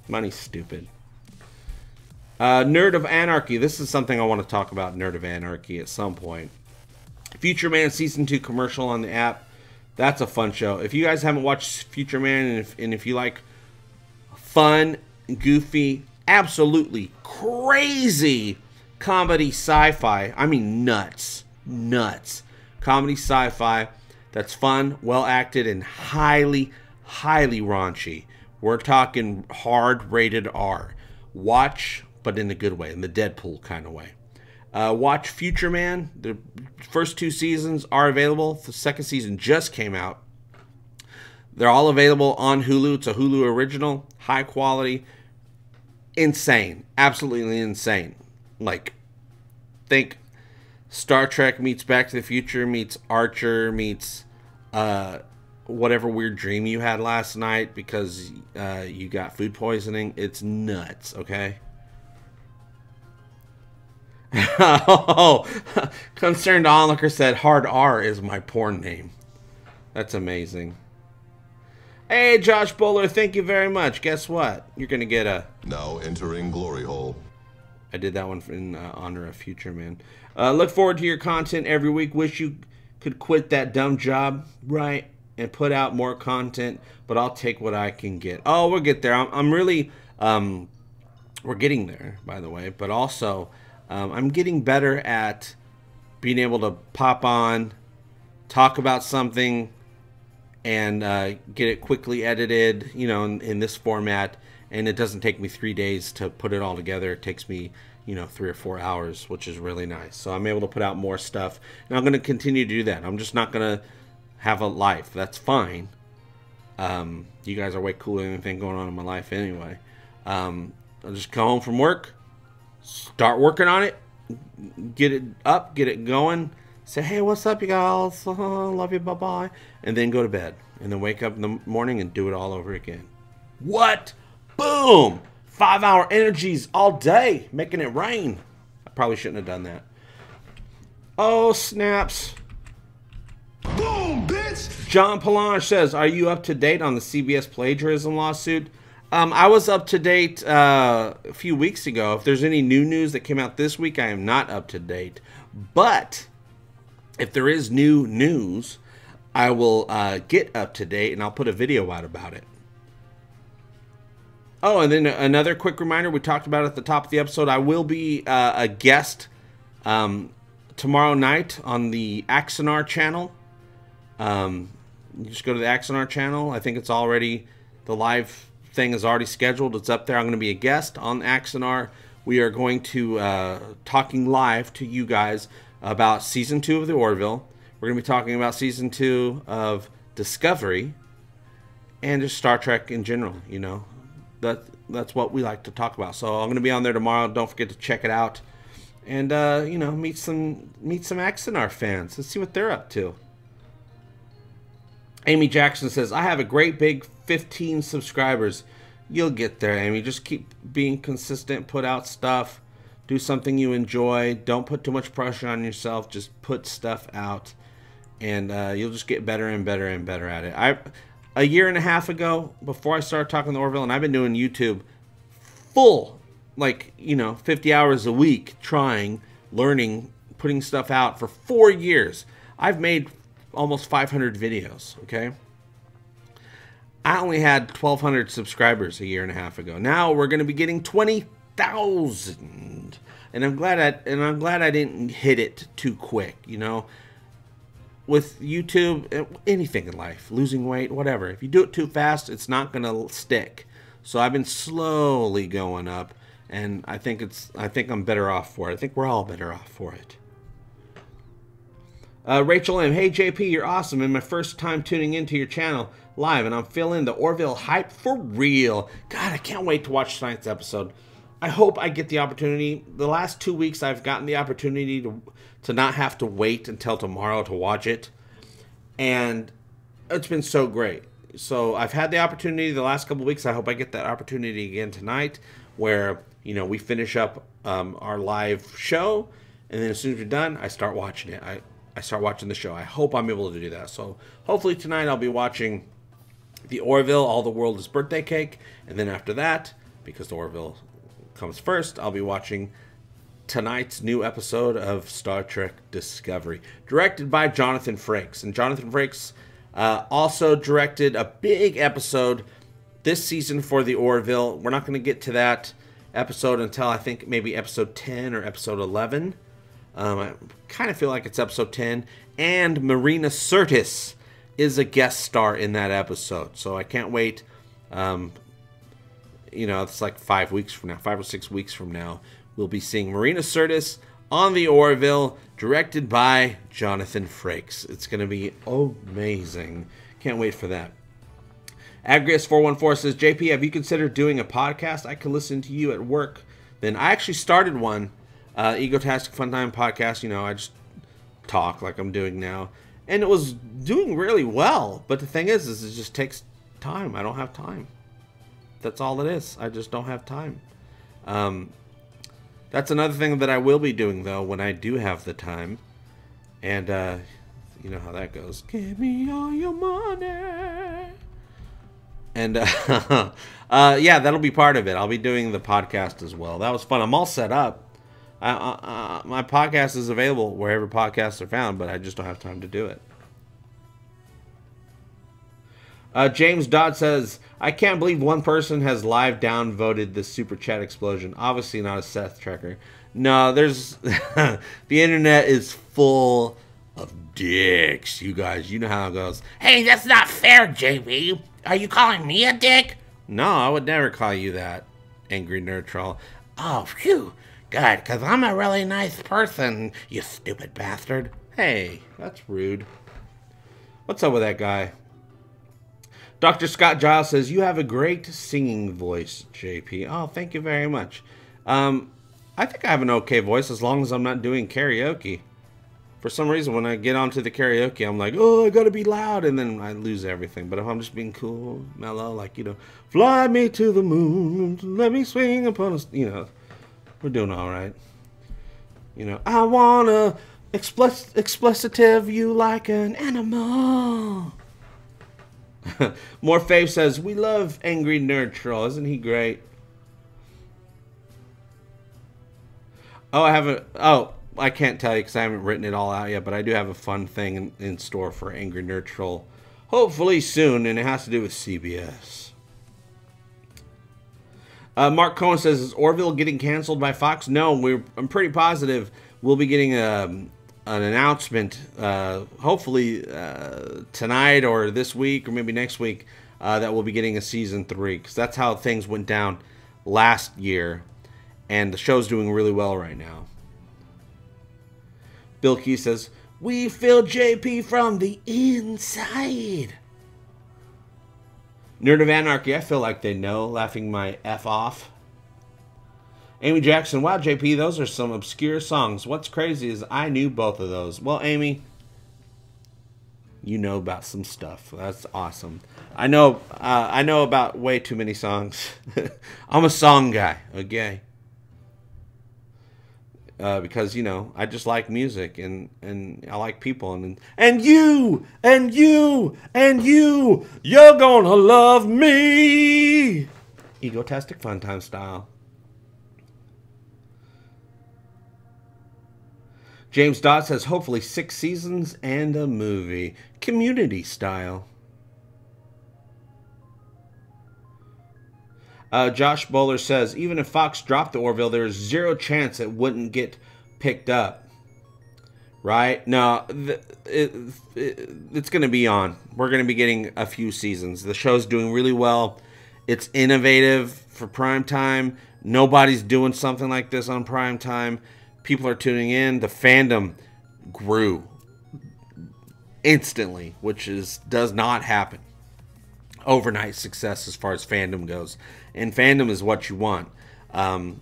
Money's stupid. Nerd of Anarchy. This is something I want to talk about, Nerd of Anarchy, at some point. Future Man Season 2 commercial on the app. That's a fun show. If you guys haven't watched Future Man, and if you like fun, goofy, absolutely crazy comedy sci-fi, I mean nuts, comedy sci-fi that's fun, well acted, and highly raunchy. We're talking hard rated R. Watch, but in a good way, in the Deadpool kind of way. Watch Future Man. The first 2 seasons are available. The second season just came out. They're all available on Hulu. It's a Hulu original, high quality, insane, absolutely insane. Like, think Star Trek meets Back to the Future meets Archer meets whatever weird dream you had last night because you got food poisoning. It's nuts, okay? Oh, Concerned Onlooker said Hard R is my porn name. That's amazing. Hey, Josh Bowler, thank you very much. Guess what? You're going to get a... Now entering Glory Hole. I did that one in honor of Future Man. Look forward to your content every week. Wish you could quit that dumb job, right? And put out more content, but I'll take what I can get. Oh, we'll get there. I'm really... we're getting there, by the way. But also... I'm getting better at being able to pop on, talk about something, and get it quickly edited, in this format. And it doesn't take me 3 days to put it all together. It takes me, 3 or 4 hours, which is really nice. So I'm able to put out more stuff. And I'm going to continue to do that. I'm just not going to have a life. That's fine. You guys are way cooler than anything going on in my life anyway. I'll just come home from work, start working on it, get it up, get it going, say, hey, what's up, you guys? Love you, bye-bye. And then go to bed. And then wake up in the morning and do it all over again. What? Boom! 5-hour energies all day, making it rain. I probably shouldn't have done that. Oh, snaps. Boom, bitch! John Palange says, are you up to date on the CBS plagiarism lawsuit? I was up to date a few weeks ago. If there's any new news that came out this week, I am not up to date. But if there is new news, I will get up to date and I'll put a video out about it. Oh, and then another quick reminder, we talked about at the top of the episode, I will be a guest tomorrow night on the Axonar channel. You just go to the Axonar channel. I think it's already, the live thing is already scheduled. It's up there. I'm going to be a guest on Axonar. We are going to talking live to you guys about Season 2 of the Orville. We're going to be talking about Season 2 of Discovery and just Star Trek in general, you know. That's what we like to talk about. So I'm going to be on there tomorrow. Don't forget to check it out. And, you know, meet some Axonar fans. Let's see what they're up to. Amy Jackson says, I have a great big 15 subscribers. You'll get there, Amy. Just keep being consistent. Put out stuff. Do something you enjoy. Don't put too much pressure on yourself. Just put stuff out. And you'll just get better and better and better at it. A year and a half ago, before I started talking to Orville, and I've been doing YouTube full, like, you know, 50 hours a week, trying, learning, putting stuff out for 4 years. I've made almost 500 videos, okay? I only had 1,200 subscribers a year and a half ago. Now we're going to be getting 20,000. And I'm glad I didn't hit it too quick, you know? With YouTube, anything in life, losing weight, whatever. If you do it too fast, it's not going to stick. So I've been slowly going up, and I think I'm better off for it. I think we're all better off for it. Rachel M. Hey, JP, you're awesome. And my first time tuning into your channel live, and I'm feeling the Orville hype for real. God, I can't wait to watch tonight's episode. I hope I get the opportunity. The last 2 weeks, I've gotten the opportunity to not have to wait until tomorrow to watch it. And it's been so great. So I've had the opportunity the last couple of weeks. I hope I get that opportunity again tonight where, you know, we finish up our live show. And then as soon as we're done, I start watching it. I start watching the show. I hope I'm able to do that. So hopefully tonight I'll be watching the Orville, All the World is Birthday Cake. And then after that, because the Orville comes first, I'll be watching tonight's new episode of Star Trek Discovery, directed by Jonathan Frakes. And Jonathan Frakes also directed a big episode this season for the Orville. We're not going to get to that episode until I think maybe episode 10 or episode 11. I kind of feel like it's episode 10. And Marina Sirtis is a guest star in that episode. So I can't wait. You know, it's like 5 weeks from now, 5 or 6 weeks from now, we'll be seeing Marina Sirtis on the Orville, directed by Jonathan Frakes. It's going to be amazing. Can't wait for that. Agrius414 says, JP, have you considered doing a podcast? I can listen to you at work. Then I actually started one, Egotastic FunTimes podcast. You know, I just talk like I'm doing now. And it was doing really well. But the thing is it just takes time. I don't have time. That's all it is. I just don't have time. That's another thing that I will be doing, though, when I do have the time. And, you know how that goes. Give me all your money. And, yeah, that'll be part of it. I'll be doing the podcast as well. That was fun. I'm all set up. My podcast is available wherever podcasts are found, but I just don't have time to do it. James Dodd says, I can't believe one person has live downvoted this super chat explosion. Obviously not a Seth Trekker. No, there's... the internet is full of dicks, you guys. You know how it goes. Hey, that's not fair, JB. Are you calling me a dick? No, I would never call you that, angry nerd troll. Oh, phew. Good, because I'm a really nice person, you stupid bastard. Hey, that's rude. What's up with that guy? Dr. Scott Giles says, you have a great singing voice, JP. Oh, thank you very much. I think I have an okay voice as long as I'm not doing karaoke. For some reason, when I get onto the karaoke, I'm like, oh, I gotta be loud, and then I lose everything. But if I'm just being cool, mellow, like, you know, fly me to the moon, let me swing upon a, you know, we're doing all right. You know, I wanna explicitive you like an animal. More Fave says, we love Angry Nerd Troll. Isn't he great? Oh, I can't tell you because I haven't written it all out yet, but I do have a fun thing in store for Angry Nerd Troll. Hopefully soon, and it has to do with CBS. Mark Cohen says, is Orville getting canceled by Fox? No, I'm pretty positive we'll be getting an announcement, hopefully tonight or this week or maybe next week, that we'll be getting a season 3, because that's how things went down last year, and the show's doing really well right now. Bill Key says, we feel JP from the inside. Nerd of Anarchy, I feel like they know, laughing my F off. Amy Jackson, wow, JP, those are some obscure songs. What's crazy is I knew both of those. Well, Amy, you know about some stuff. That's awesome. I know about way too many songs. I'm a song guy, okay? Because, you know, I just like music and I like people and you're gonna love me. Egotastic FunTimes style. James Dodd says, hopefully 6 seasons and a movie. Community style. Josh Bowler says, even if Fox dropped the Orville, there's 0 chance it wouldn't get picked up. Right? No, it's going to be on. We're going to be getting a few seasons. The show's doing really well. It's innovative for prime time. Nobody's doing something like this on prime time. People are tuning in. The fandom grew instantly, which does not happen. Overnight success as far as fandom goes. And fandom is what you want. You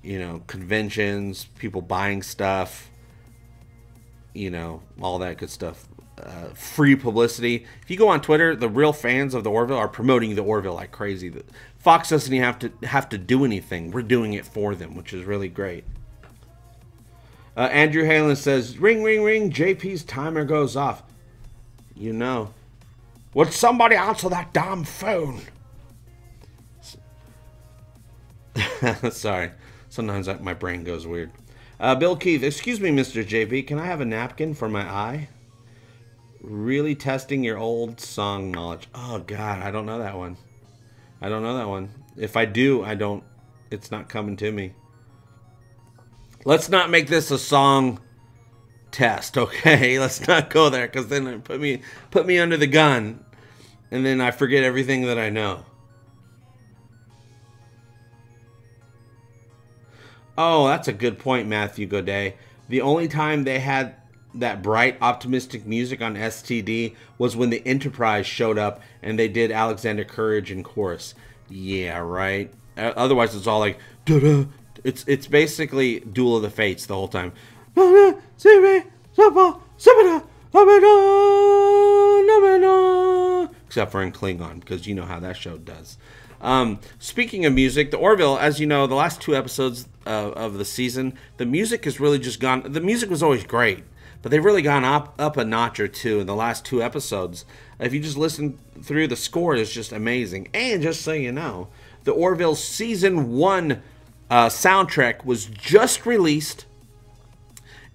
know, conventions, people buying stuff, you know, all that good stuff. Free publicity. If you go on Twitter, the real fans of the Orville are promoting the Orville like crazy. Fox doesn't even have to do anything. We're doing it for them, which is really great. Andrew Halen says, ring, ring, ring, JP's timer goes off. You know. Would somebody answer that damn phone? Sorry. Sometimes my brain goes weird. Bill Keith, excuse me, Mr. JP, can I have a napkin for my eye? Really testing your old song knowledge. Oh, God, I don't know that one. I don't know that one. If I do, it's not coming to me. Let's not make this a song test, okay? Let's not go there, because then it put me under the gun, and then I forget everything that I know. Oh, that's a good point, Matthew Godet. The only time they had that bright, optimistic music on STD was when the Enterprise showed up and they did Alexander Courage in chorus. Yeah, right? Otherwise, it's all like, da-da. It's basically Duel of the Fates the whole time. Except for in Klingon, because you know how that show does. Speaking of music, the Orville, as you know, the last 2 episodes of the season, the music has really just gone... The music was always great, but they've really gone up a notch or 2 in the last 2 episodes. If you just listen through, the score is just amazing. And just so you know, the Orville Season 1 soundtrack was just released,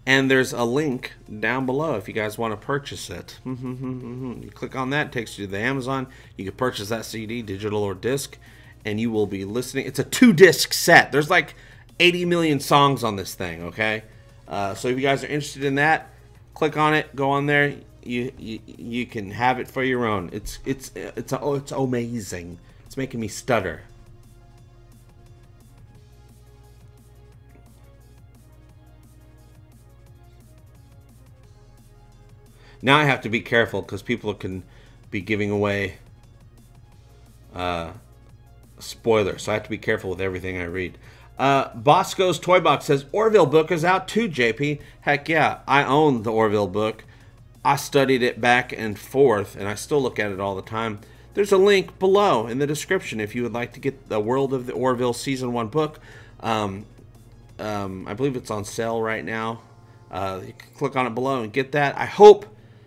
and there's a link down below if you guys want to purchase it. You click on that, it takes you to the Amazon. You can purchase that CD, digital or disc, and you will be listening. It's a 2-disc set. There's like 80 million songs on this thing, okay? So if you guys are interested in that, click on it, go on there. You can have it for your own. It's amazing. It's making me stutter. Now I have to be careful because people can be giving away spoiler, so I have to be careful with everything I read. Bosco's Toy Box says, Orville book is out too, JP. Heck yeah, I own the Orville book. I studied it back and forth, and I still look at it all the time. There's a link below in the description if you would like to get the World of the Orville Season 1 book. I believe it's on sale right now. You can click on it below and get that. I hope,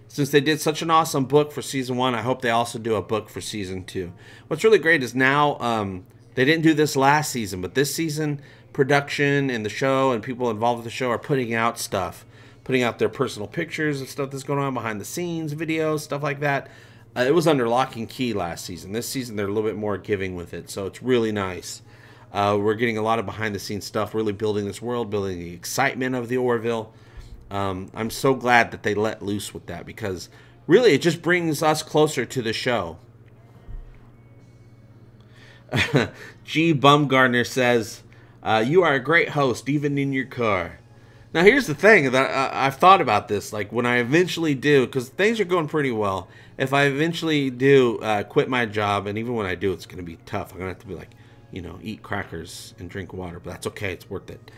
since they did such an awesome book for Season 1, I hope they also do a book for Season 2. What's really great is now, they didn't do this last season, but this season, production and the show and people involved with the show are putting out stuff. Putting out their personal pictures and stuff that's going on behind the scenes, videos, stuff like that. It was under lock and key last season. This season, they're a little bit more giving with it, so it's really nice. We're getting a lot of behind-the-scenes stuff, really building this world, building the excitement of the Orville. I'm so glad that they let loose with that, because really it just brings us closer to the show. G. Bumgardner says, you are a great host, even in your car. Now, here's the thing that I've thought about this. Like, when I eventually do, because things are going pretty well, if I eventually do quit my job, and even when I do, it's going to be tough. I'm going to have to be like, you know, eat crackers and drink water, but that's okay. It's worth it.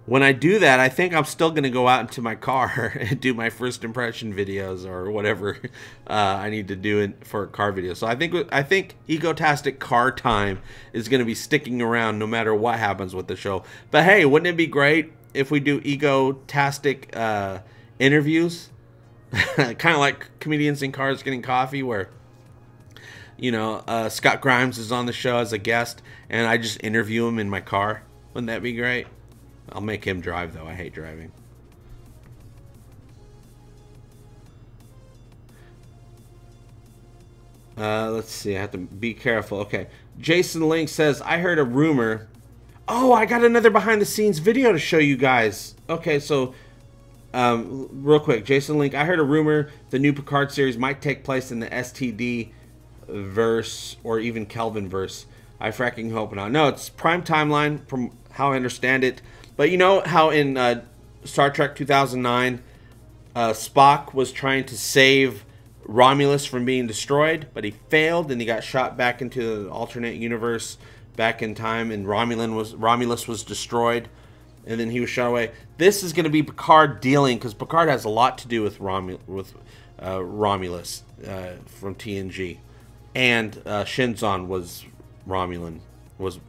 When I do that, I think I'm still going to go out into my car and do my first impression videos or whatever I need to do for a car video. So I think Egotastic Car Time is going to be sticking around no matter what happens with the show. But hey, wouldn't it be great if we do Egotastic interviews? Kind of like Comedians in Cars Getting Coffee, where, you know, Scott Grimes is on the show as a guest and I just interview him in my car. Wouldn't that be great? I'll make him drive, though. I hate driving. Let's see. I have to be careful. Okay. Jason Link says, I heard a rumor. Oh, I got another behind-the-scenes video to show you guys. Okay, so, real quick. Jason Link, I heard a rumor the new Picard series might take place in the STD verse or even Kelvin verse. I fracking hope not. No, it's Prime Timeline from how I understand it. But you know how in Star Trek 2009, Spock was trying to save Romulus from being destroyed, but he failed and he got shot back into the alternate universe back in time, and Romulus was destroyed, and then he was shot away. This is going to be Picard dealing, because Picard has a lot to do with Romulus from TNG, and Shinzon was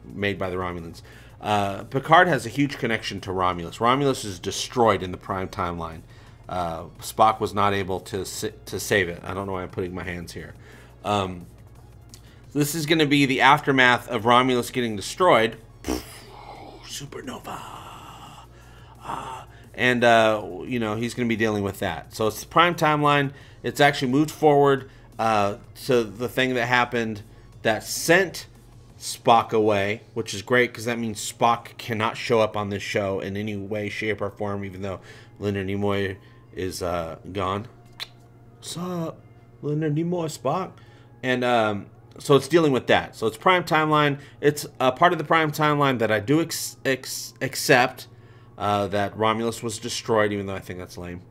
made by the Romulans. Picard has a huge connection to Romulus. Romulus is destroyed in the Prime Timeline. Spock was not able to save it. I don't know why I'm putting my hands here. This is going to be the aftermath of Romulus getting destroyed. Supernova. And, you know, he's going to be dealing with that. So it's the Prime Timeline. It's actually moved forward to the thing that happened that sent Spock away, which is great because that means Spock cannot show up on this show in any way, shape, or form, even though Leonard Nimoy is gone. What's up, Leonard Nimoy, Spock? And so it's dealing with that. So it's Prime Timeline. It's a part of the Prime Timeline that I do accept that Romulus was destroyed, even though I think that's lame.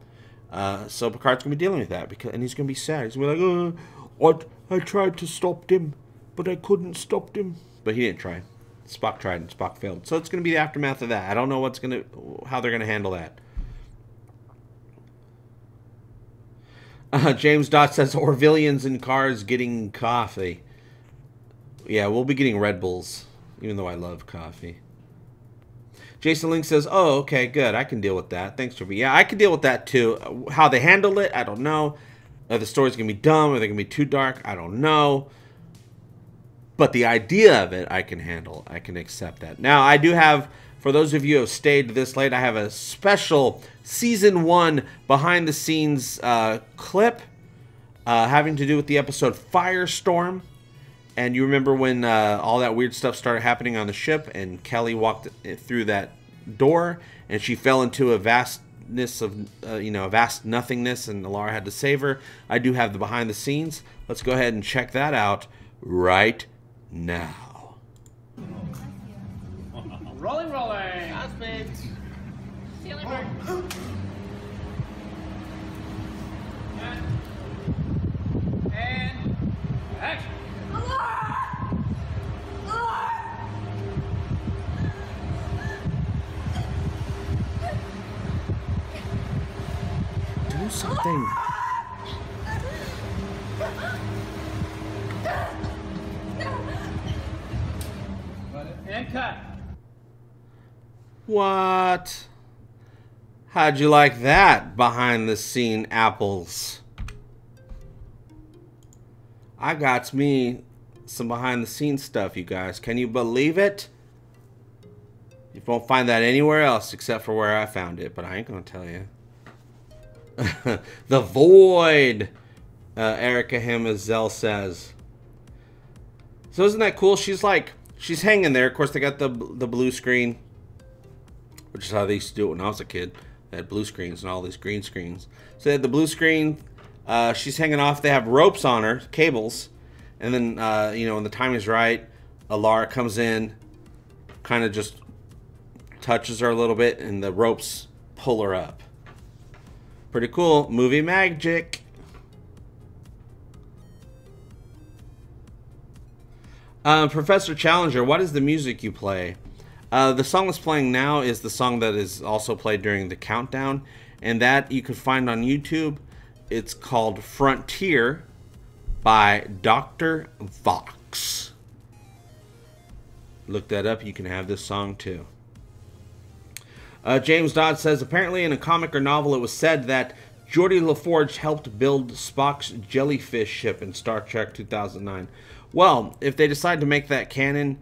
So Picard's going to be dealing with that, and he's going to be sad. He's going to be like, I tried to stop him, but I couldn't stop him. But he didn't try. Spock tried and Spock failed. So it's going to be the aftermath of that. I don't know how they're going to handle that. James Dot says, Orvillians in cars getting coffee. Yeah, we'll be getting Red Bulls, even though I love coffee. Jason Link says, oh, okay, good. I can deal with that. Thanks, Ruby. Yeah, I can deal with that, too. How they handle it, I don't know. Are the stories going to be dumb? Are they going to be too dark? I don't know. But the idea of it, I can handle. I can accept that. Now, I do have, for those of you who have stayed this late, I have a special Season 1 behind-the-scenes clip having to do with the episode Firestorm. And you remember when all that weird stuff started happening on the ship, and Kelly walked through that door, and she fell into a vastness of, a vast nothingness, and Laura had to save her. I do have the behind the scenes. Let's go ahead and check that out right now. Rolling. Godspeed. Ceiling bird. And action. Do something. And cut. What? How'd you like that behind the scene apples? I got me some behind the scenes stuff, you guys. Can you believe it? You won't find that anywhere else except for where I found it, but I ain't gonna tell you. The Void, Erica Hamazel says. So isn't that cool? She's hanging there. Of course, they got the blue screen, which is how they used to do it when I was a kid. They had blue screens and all these green screens. So they had the blue screen. She's hanging off. They have ropes on her, cables. And then, you know, when the time is right, Alara comes in, kind of just touches her a little bit, and the ropes pull her up. Pretty cool. Movie magic. Professor Challenger, what is the music you play? The song that's playing now is the song that is also played during the countdown, and that you can find on YouTube. It's called Frontier by Dr. Vox. Look that up. You can have this song too. James Dodd says, apparently in a comic or novel it was said that Geordi LaForge helped build Spock's jellyfish ship in Star Trek 2009. Well, if they decide to make that canon,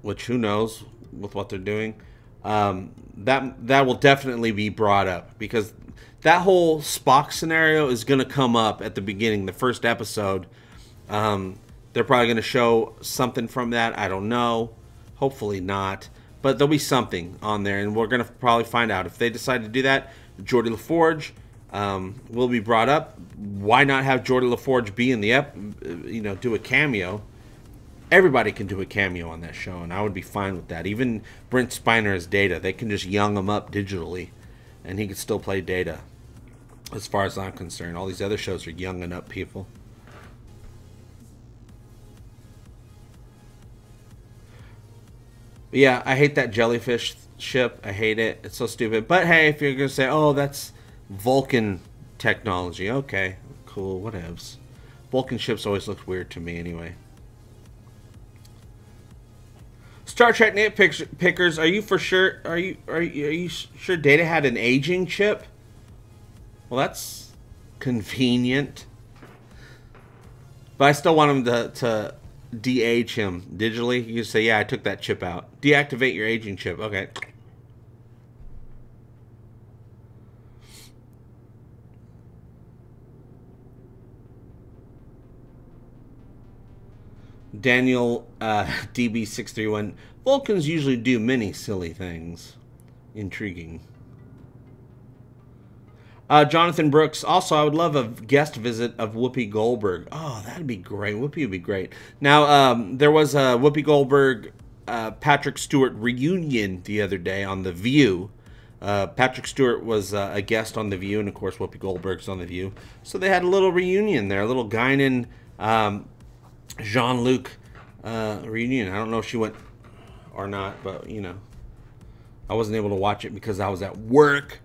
which who knows with what they're doing, that will definitely be brought up, because that whole Spock scenario is going to come up at the beginning, the first episode. They're probably going to show something from that. I don't know. Hopefully not. But there'll be something on there, and we're going to probably find out. If they decide to do that, Geordi LaForge will be brought up. Why not have Geordi LaForge be in the do a cameo? Everybody can do a cameo on that show, and I would be fine with that. Even Brent Spiner as Data. They can just young him up digitally, and he could still play Data. As far as I'm concerned, all these other shows are younging up people. But yeah, I hate that jellyfish ship. I hate it. It's so stupid. But hey, if you're going to say, oh, that's Vulcan technology. Okay, cool, whatevs. Vulcan ships always looked weird to me anyway. Star Trek nitpickers, are you for sure? Are you sure Data had an aging chip? Well, that's convenient. But I still want him to de-age him digitally. You say, yeah, I took that chip out. Deactivate your aging chip. Okay. Daniel DB631. Vulcans usually do many silly things. Intriguing. Jonathan Brooks. Also, I would love a guest visit of Whoopi Goldberg. Oh, that'd be great. Whoopi would be great. Now, there was a Whoopi Goldberg, Patrick Stewart reunion the other day on The View. Patrick Stewart was a guest on The View, and of course, Whoopi Goldberg's on The View. So they had a little reunion there, a little Guinan, Jean-Luc reunion. I don't know if she went or not, but, you know, I wasn't able to watch it because I was at work.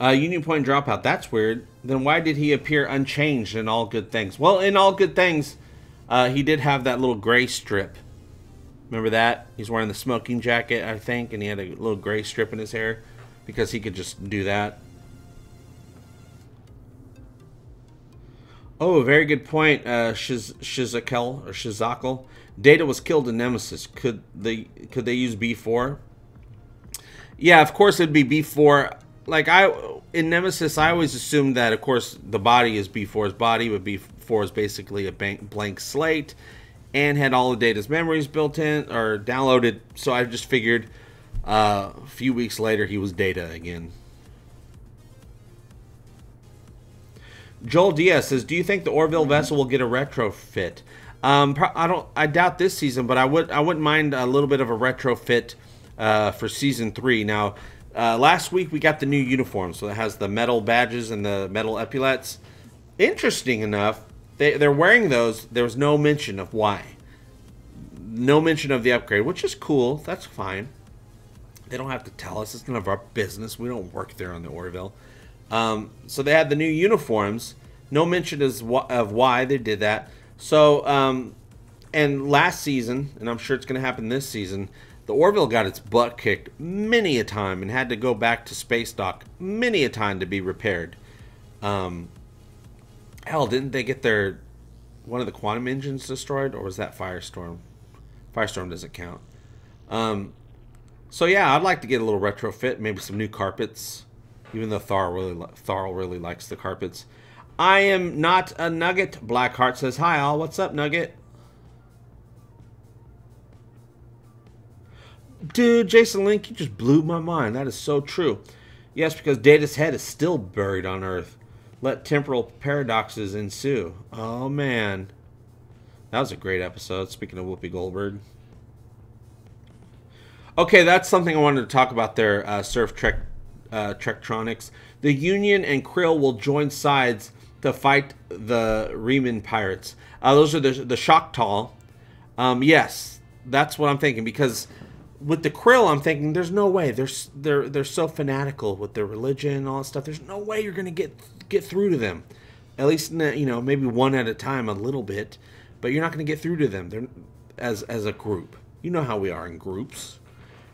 Union Point Dropout. That's weird. Then why did he appear unchanged in All Good Things? Well, in All Good Things, he did have that little gray strip. Remember that? He's wearing the smoking jacket, I think, and he had a little gray strip in his hair because he could just do that. Oh, very good point, Shizakel or Shizakel. Data was killed in Nemesis. Could they use B4? Yeah, of course it'd be B4. Like in Nemesis, I always assumed that, of course, the body is B4's body, but B4 is basically a blank slate, and had all of Data's memories built in or downloaded. So I just figured a few weeks later he was Data again. Joel Diaz says, "Do you think the Orville vessel will get a retrofit?" I doubt this season, but I wouldn't mind a little bit of a retrofit for season 3. Now, Last week we got the new uniform, so it has the metal badges and the metal epaulets. Interesting enough, they're wearing those. There was no mention of why. No mention of the upgrade, which is cool. That's fine. They don't have to tell us. It's none of our business. We don't work there on the Orville. So they had the new uniforms. No mention of why they did that. So, and last season, and I'm sure it's going to happen this season, the Orville got its butt kicked many a time and had to go back to space dock many a time to be repaired. Hell, didn't they get one of the quantum engines destroyed, or was that Firestorm? Firestorm doesn't count. So yeah, I'd like to get a little retrofit, maybe some new carpets, even though Tharl really likes the carpets. I am not a Nugget. Blackheart says, hi all, what's up, Nugget? Dude, Jason Link, you just blew my mind. That is so true. Yes, because Data's head is still buried on Earth. Let temporal paradoxes ensue. Oh, man. That was a great episode, speaking of Whoopi Goldberg. Okay, that's something I wanted to talk about there, Surf Trektronics. The Union and Krill will join sides to fight the Riemann pirates. Those are the Choctaw. Yes, that's what I'm thinking, because with the Krill, I'm thinking there's no way. They're so fanatical with their religion and all that stuff. There's no way you're going to get through to them. At least, you know, maybe one at a time a little bit, but you're not going to get through to them. They're as a group. You know how we are in groups.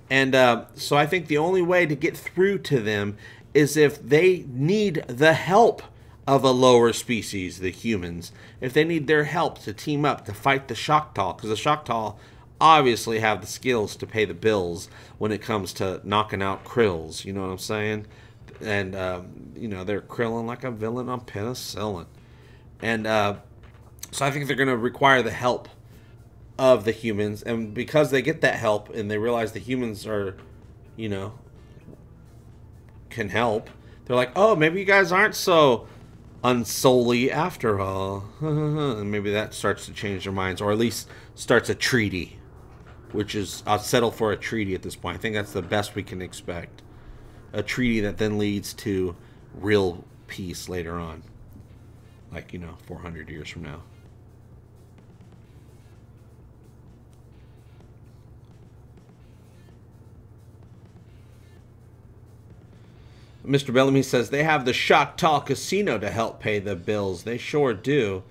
And so I think the only way to get through to them is if they need the help of a lower species, the humans. If they need their help to team up to fight the Choctaw, because the Choctaw obviously have the skills to pay the bills when it comes to knocking out Krills, you know what I'm saying? And, you know, they're Krilling like a villain on penicillin. And so I think they're going to require the help of the humans, and because they get that help and they realize the humans are, you know, can help, they're like, oh, maybe you guys aren't so unsolely after all. And maybe that starts to change their minds, or at least starts a treaty, which is, I'll settle for a treaty at this point. I think that's the best we can expect. A treaty that then leads to real peace later on, like, you know, 400 years from now. Mr. Bellamy says, they have the Choctaw Casino to help pay the bills. They sure do.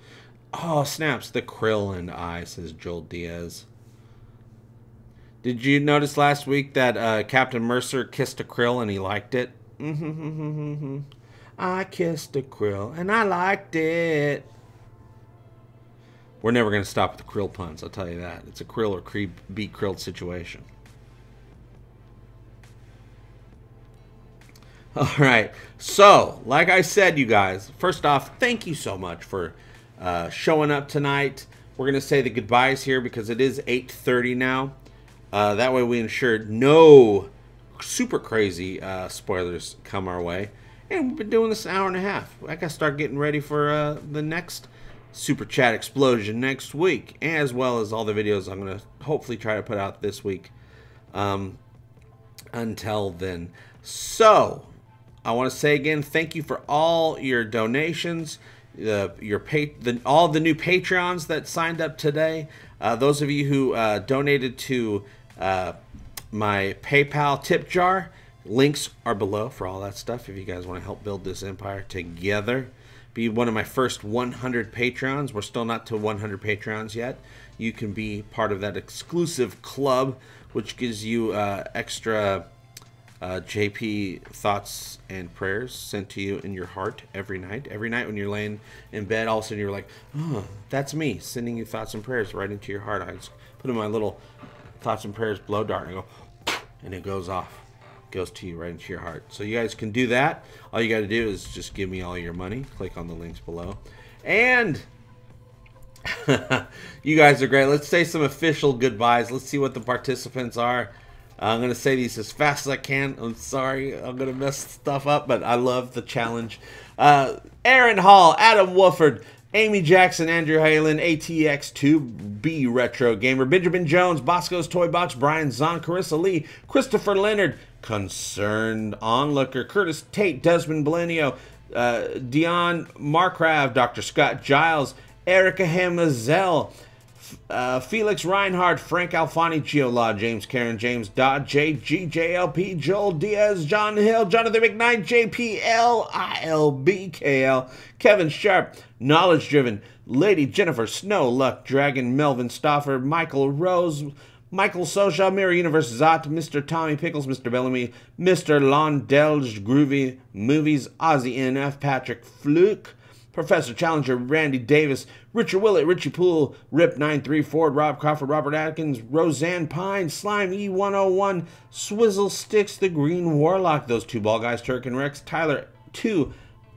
Oh, snaps, the Krill and I, says Joel Diaz. Did you notice last week that Captain Mercer kissed a Krill and he liked it? I kissed a Krill and I liked it. We're never going to stop with the Krill puns, I'll tell you that. It's a Krill or be Krilled situation. All right, so like I said, you guys, first off, thank you so much for showing up tonight. We're going to say the goodbyes here because it is 8:30 now. That way we ensure no super crazy spoilers come our way. And we've been doing this an hour and a half. I got to start getting ready for the next Super Chat Explosion next week, as well as all the videos I'm going to hopefully try to put out this week until then. So I want to say again, thank you for all your donations, all the new Patreons that signed up today. Those of you who donated to my PayPal tip jar, links are below for all that stuff. If you guys want to help build this empire together, be one of my first 100 Patreons. We're still not to 100 Patreons yet. You can be part of that exclusive club, which gives you extra JP thoughts and prayers sent to you in your heart every night. Every night when you're laying in bed, all of a sudden you're like, oh, that's me sending you thoughts and prayers right into your heart. I just put in my little thoughts and prayers blow dart and go, and it goes off. It goes to you right into your heart. So you guys can do that. All you got to do is just give me all your money. Click on the links below. And you guys are great. Let's say some official goodbyes. Let's see what the participants are. I'm going to say these as fast as I can. I'm sorry. I'm going to mess stuff up, but I love the challenge. Aaron Hall, Adam Wooford, Amy Jackson, Andrew Halen, ATX2B Retro Gamer, Benjamin Jones, Bosco's Toy Box, Brian Zahn, Carissa Lee, Christopher Leonard, Concerned Onlooker, Curtis Tate, Desmond Belenio, Dion Marcraft, Dr. Scott Giles, Erica Hamazel, Felix Reinhardt, Frank Alfani, Geola, James Karen, James Dodd, JGJLP, Joel Diaz, John Hill, Jonathan McKnight, JPL, ILBKL, Kevin Sharp, Knowledge Driven, Lady Jennifer Snow, Luck Dragon, Melvin Stoffer, Michael Rose, Michael Socha, Mirror Universe Zot, Mr. Tommy Pickles, Mr. Bellamy, Mr. Londelge, Groovy Movies, Ozzy NF, Patrick Fluke, Professor Challenger, Randy Davis, Richard Willett, Richie Poole, Rip93, Ford, Rob Crawford, Robert Atkins, Roseanne Pine, Slime E101, Swizzle Sticks, The Green Warlock, those two ball guys, Turk and Rex, Tyler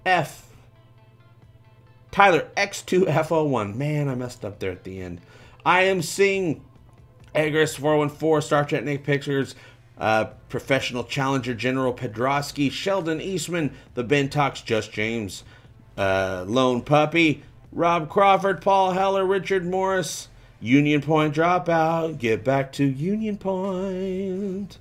X2F01. Man, I messed up there at the end. I am seeing Agris 414, Star Trek Nick Pictures, Professional Challenger, General Pedrosky, Sheldon Eastman, The Bentox, Just James, Lone Puppy, Rob Crawford, Paul Heller, Richard Morris, Union Point Dropout, Get Back to Union Point,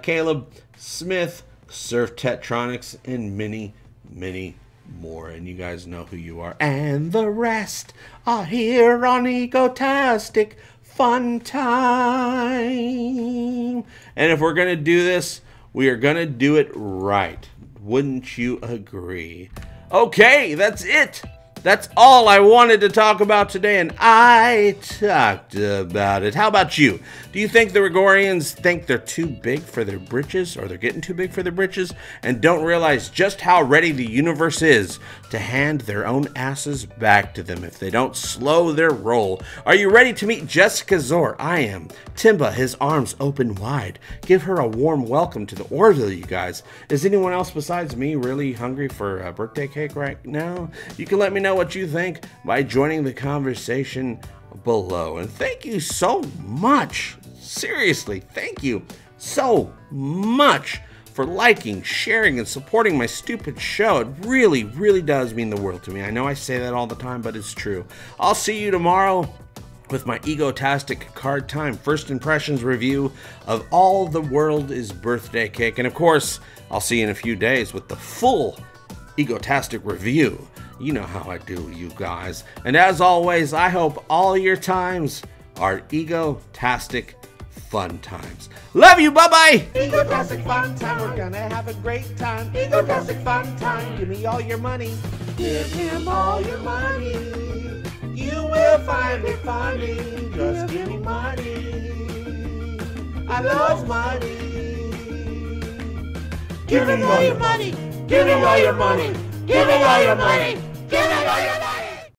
Caleb Smith, Surf Tetronics, and many, many more. And you guys know who you are. And the rest are here on Egotastic FunTime. And if we're going to do this, we are going to do it right. Wouldn't you agree? Okay, that's it. That's all I wanted to talk about today, and I talked about it. How about you? Do you think the Gregorians think they're too big for their britches, or they're getting too big for their britches, and don't realize just how ready the universe is to hand their own asses back to them if they don't slow their roll? Are you ready to meet Jessica Szohr? I am. Timba, his arms open wide. Give her a warm welcome to the Orville, you guys. Is anyone else besides me really hungry for a birthday cake right now? You can let me know what you think by joining the conversation below. And thank you so much. Seriously, thank you so much for liking, sharing, and supporting my stupid show. It really, really does mean the world to me. I know I say that all the time, but it's true. I'll see you tomorrow with my Egotastic Card Time First Impressions review of All the World is Birthday Cake. And of course, I'll see you in a few days with the full Egotastic review. You know how I do, you guys. And as always, I hope all your times are Egotastic Fun Times. Love you, bye-bye! Egotastic Fun Time, we're gonna have a great time. Egotastic Fun Time, give me all your money. Give him all your money. You will find it funny. Just give me money. I love money. Give him all your money. Give him all your money. Give me all your money! Give me all your money!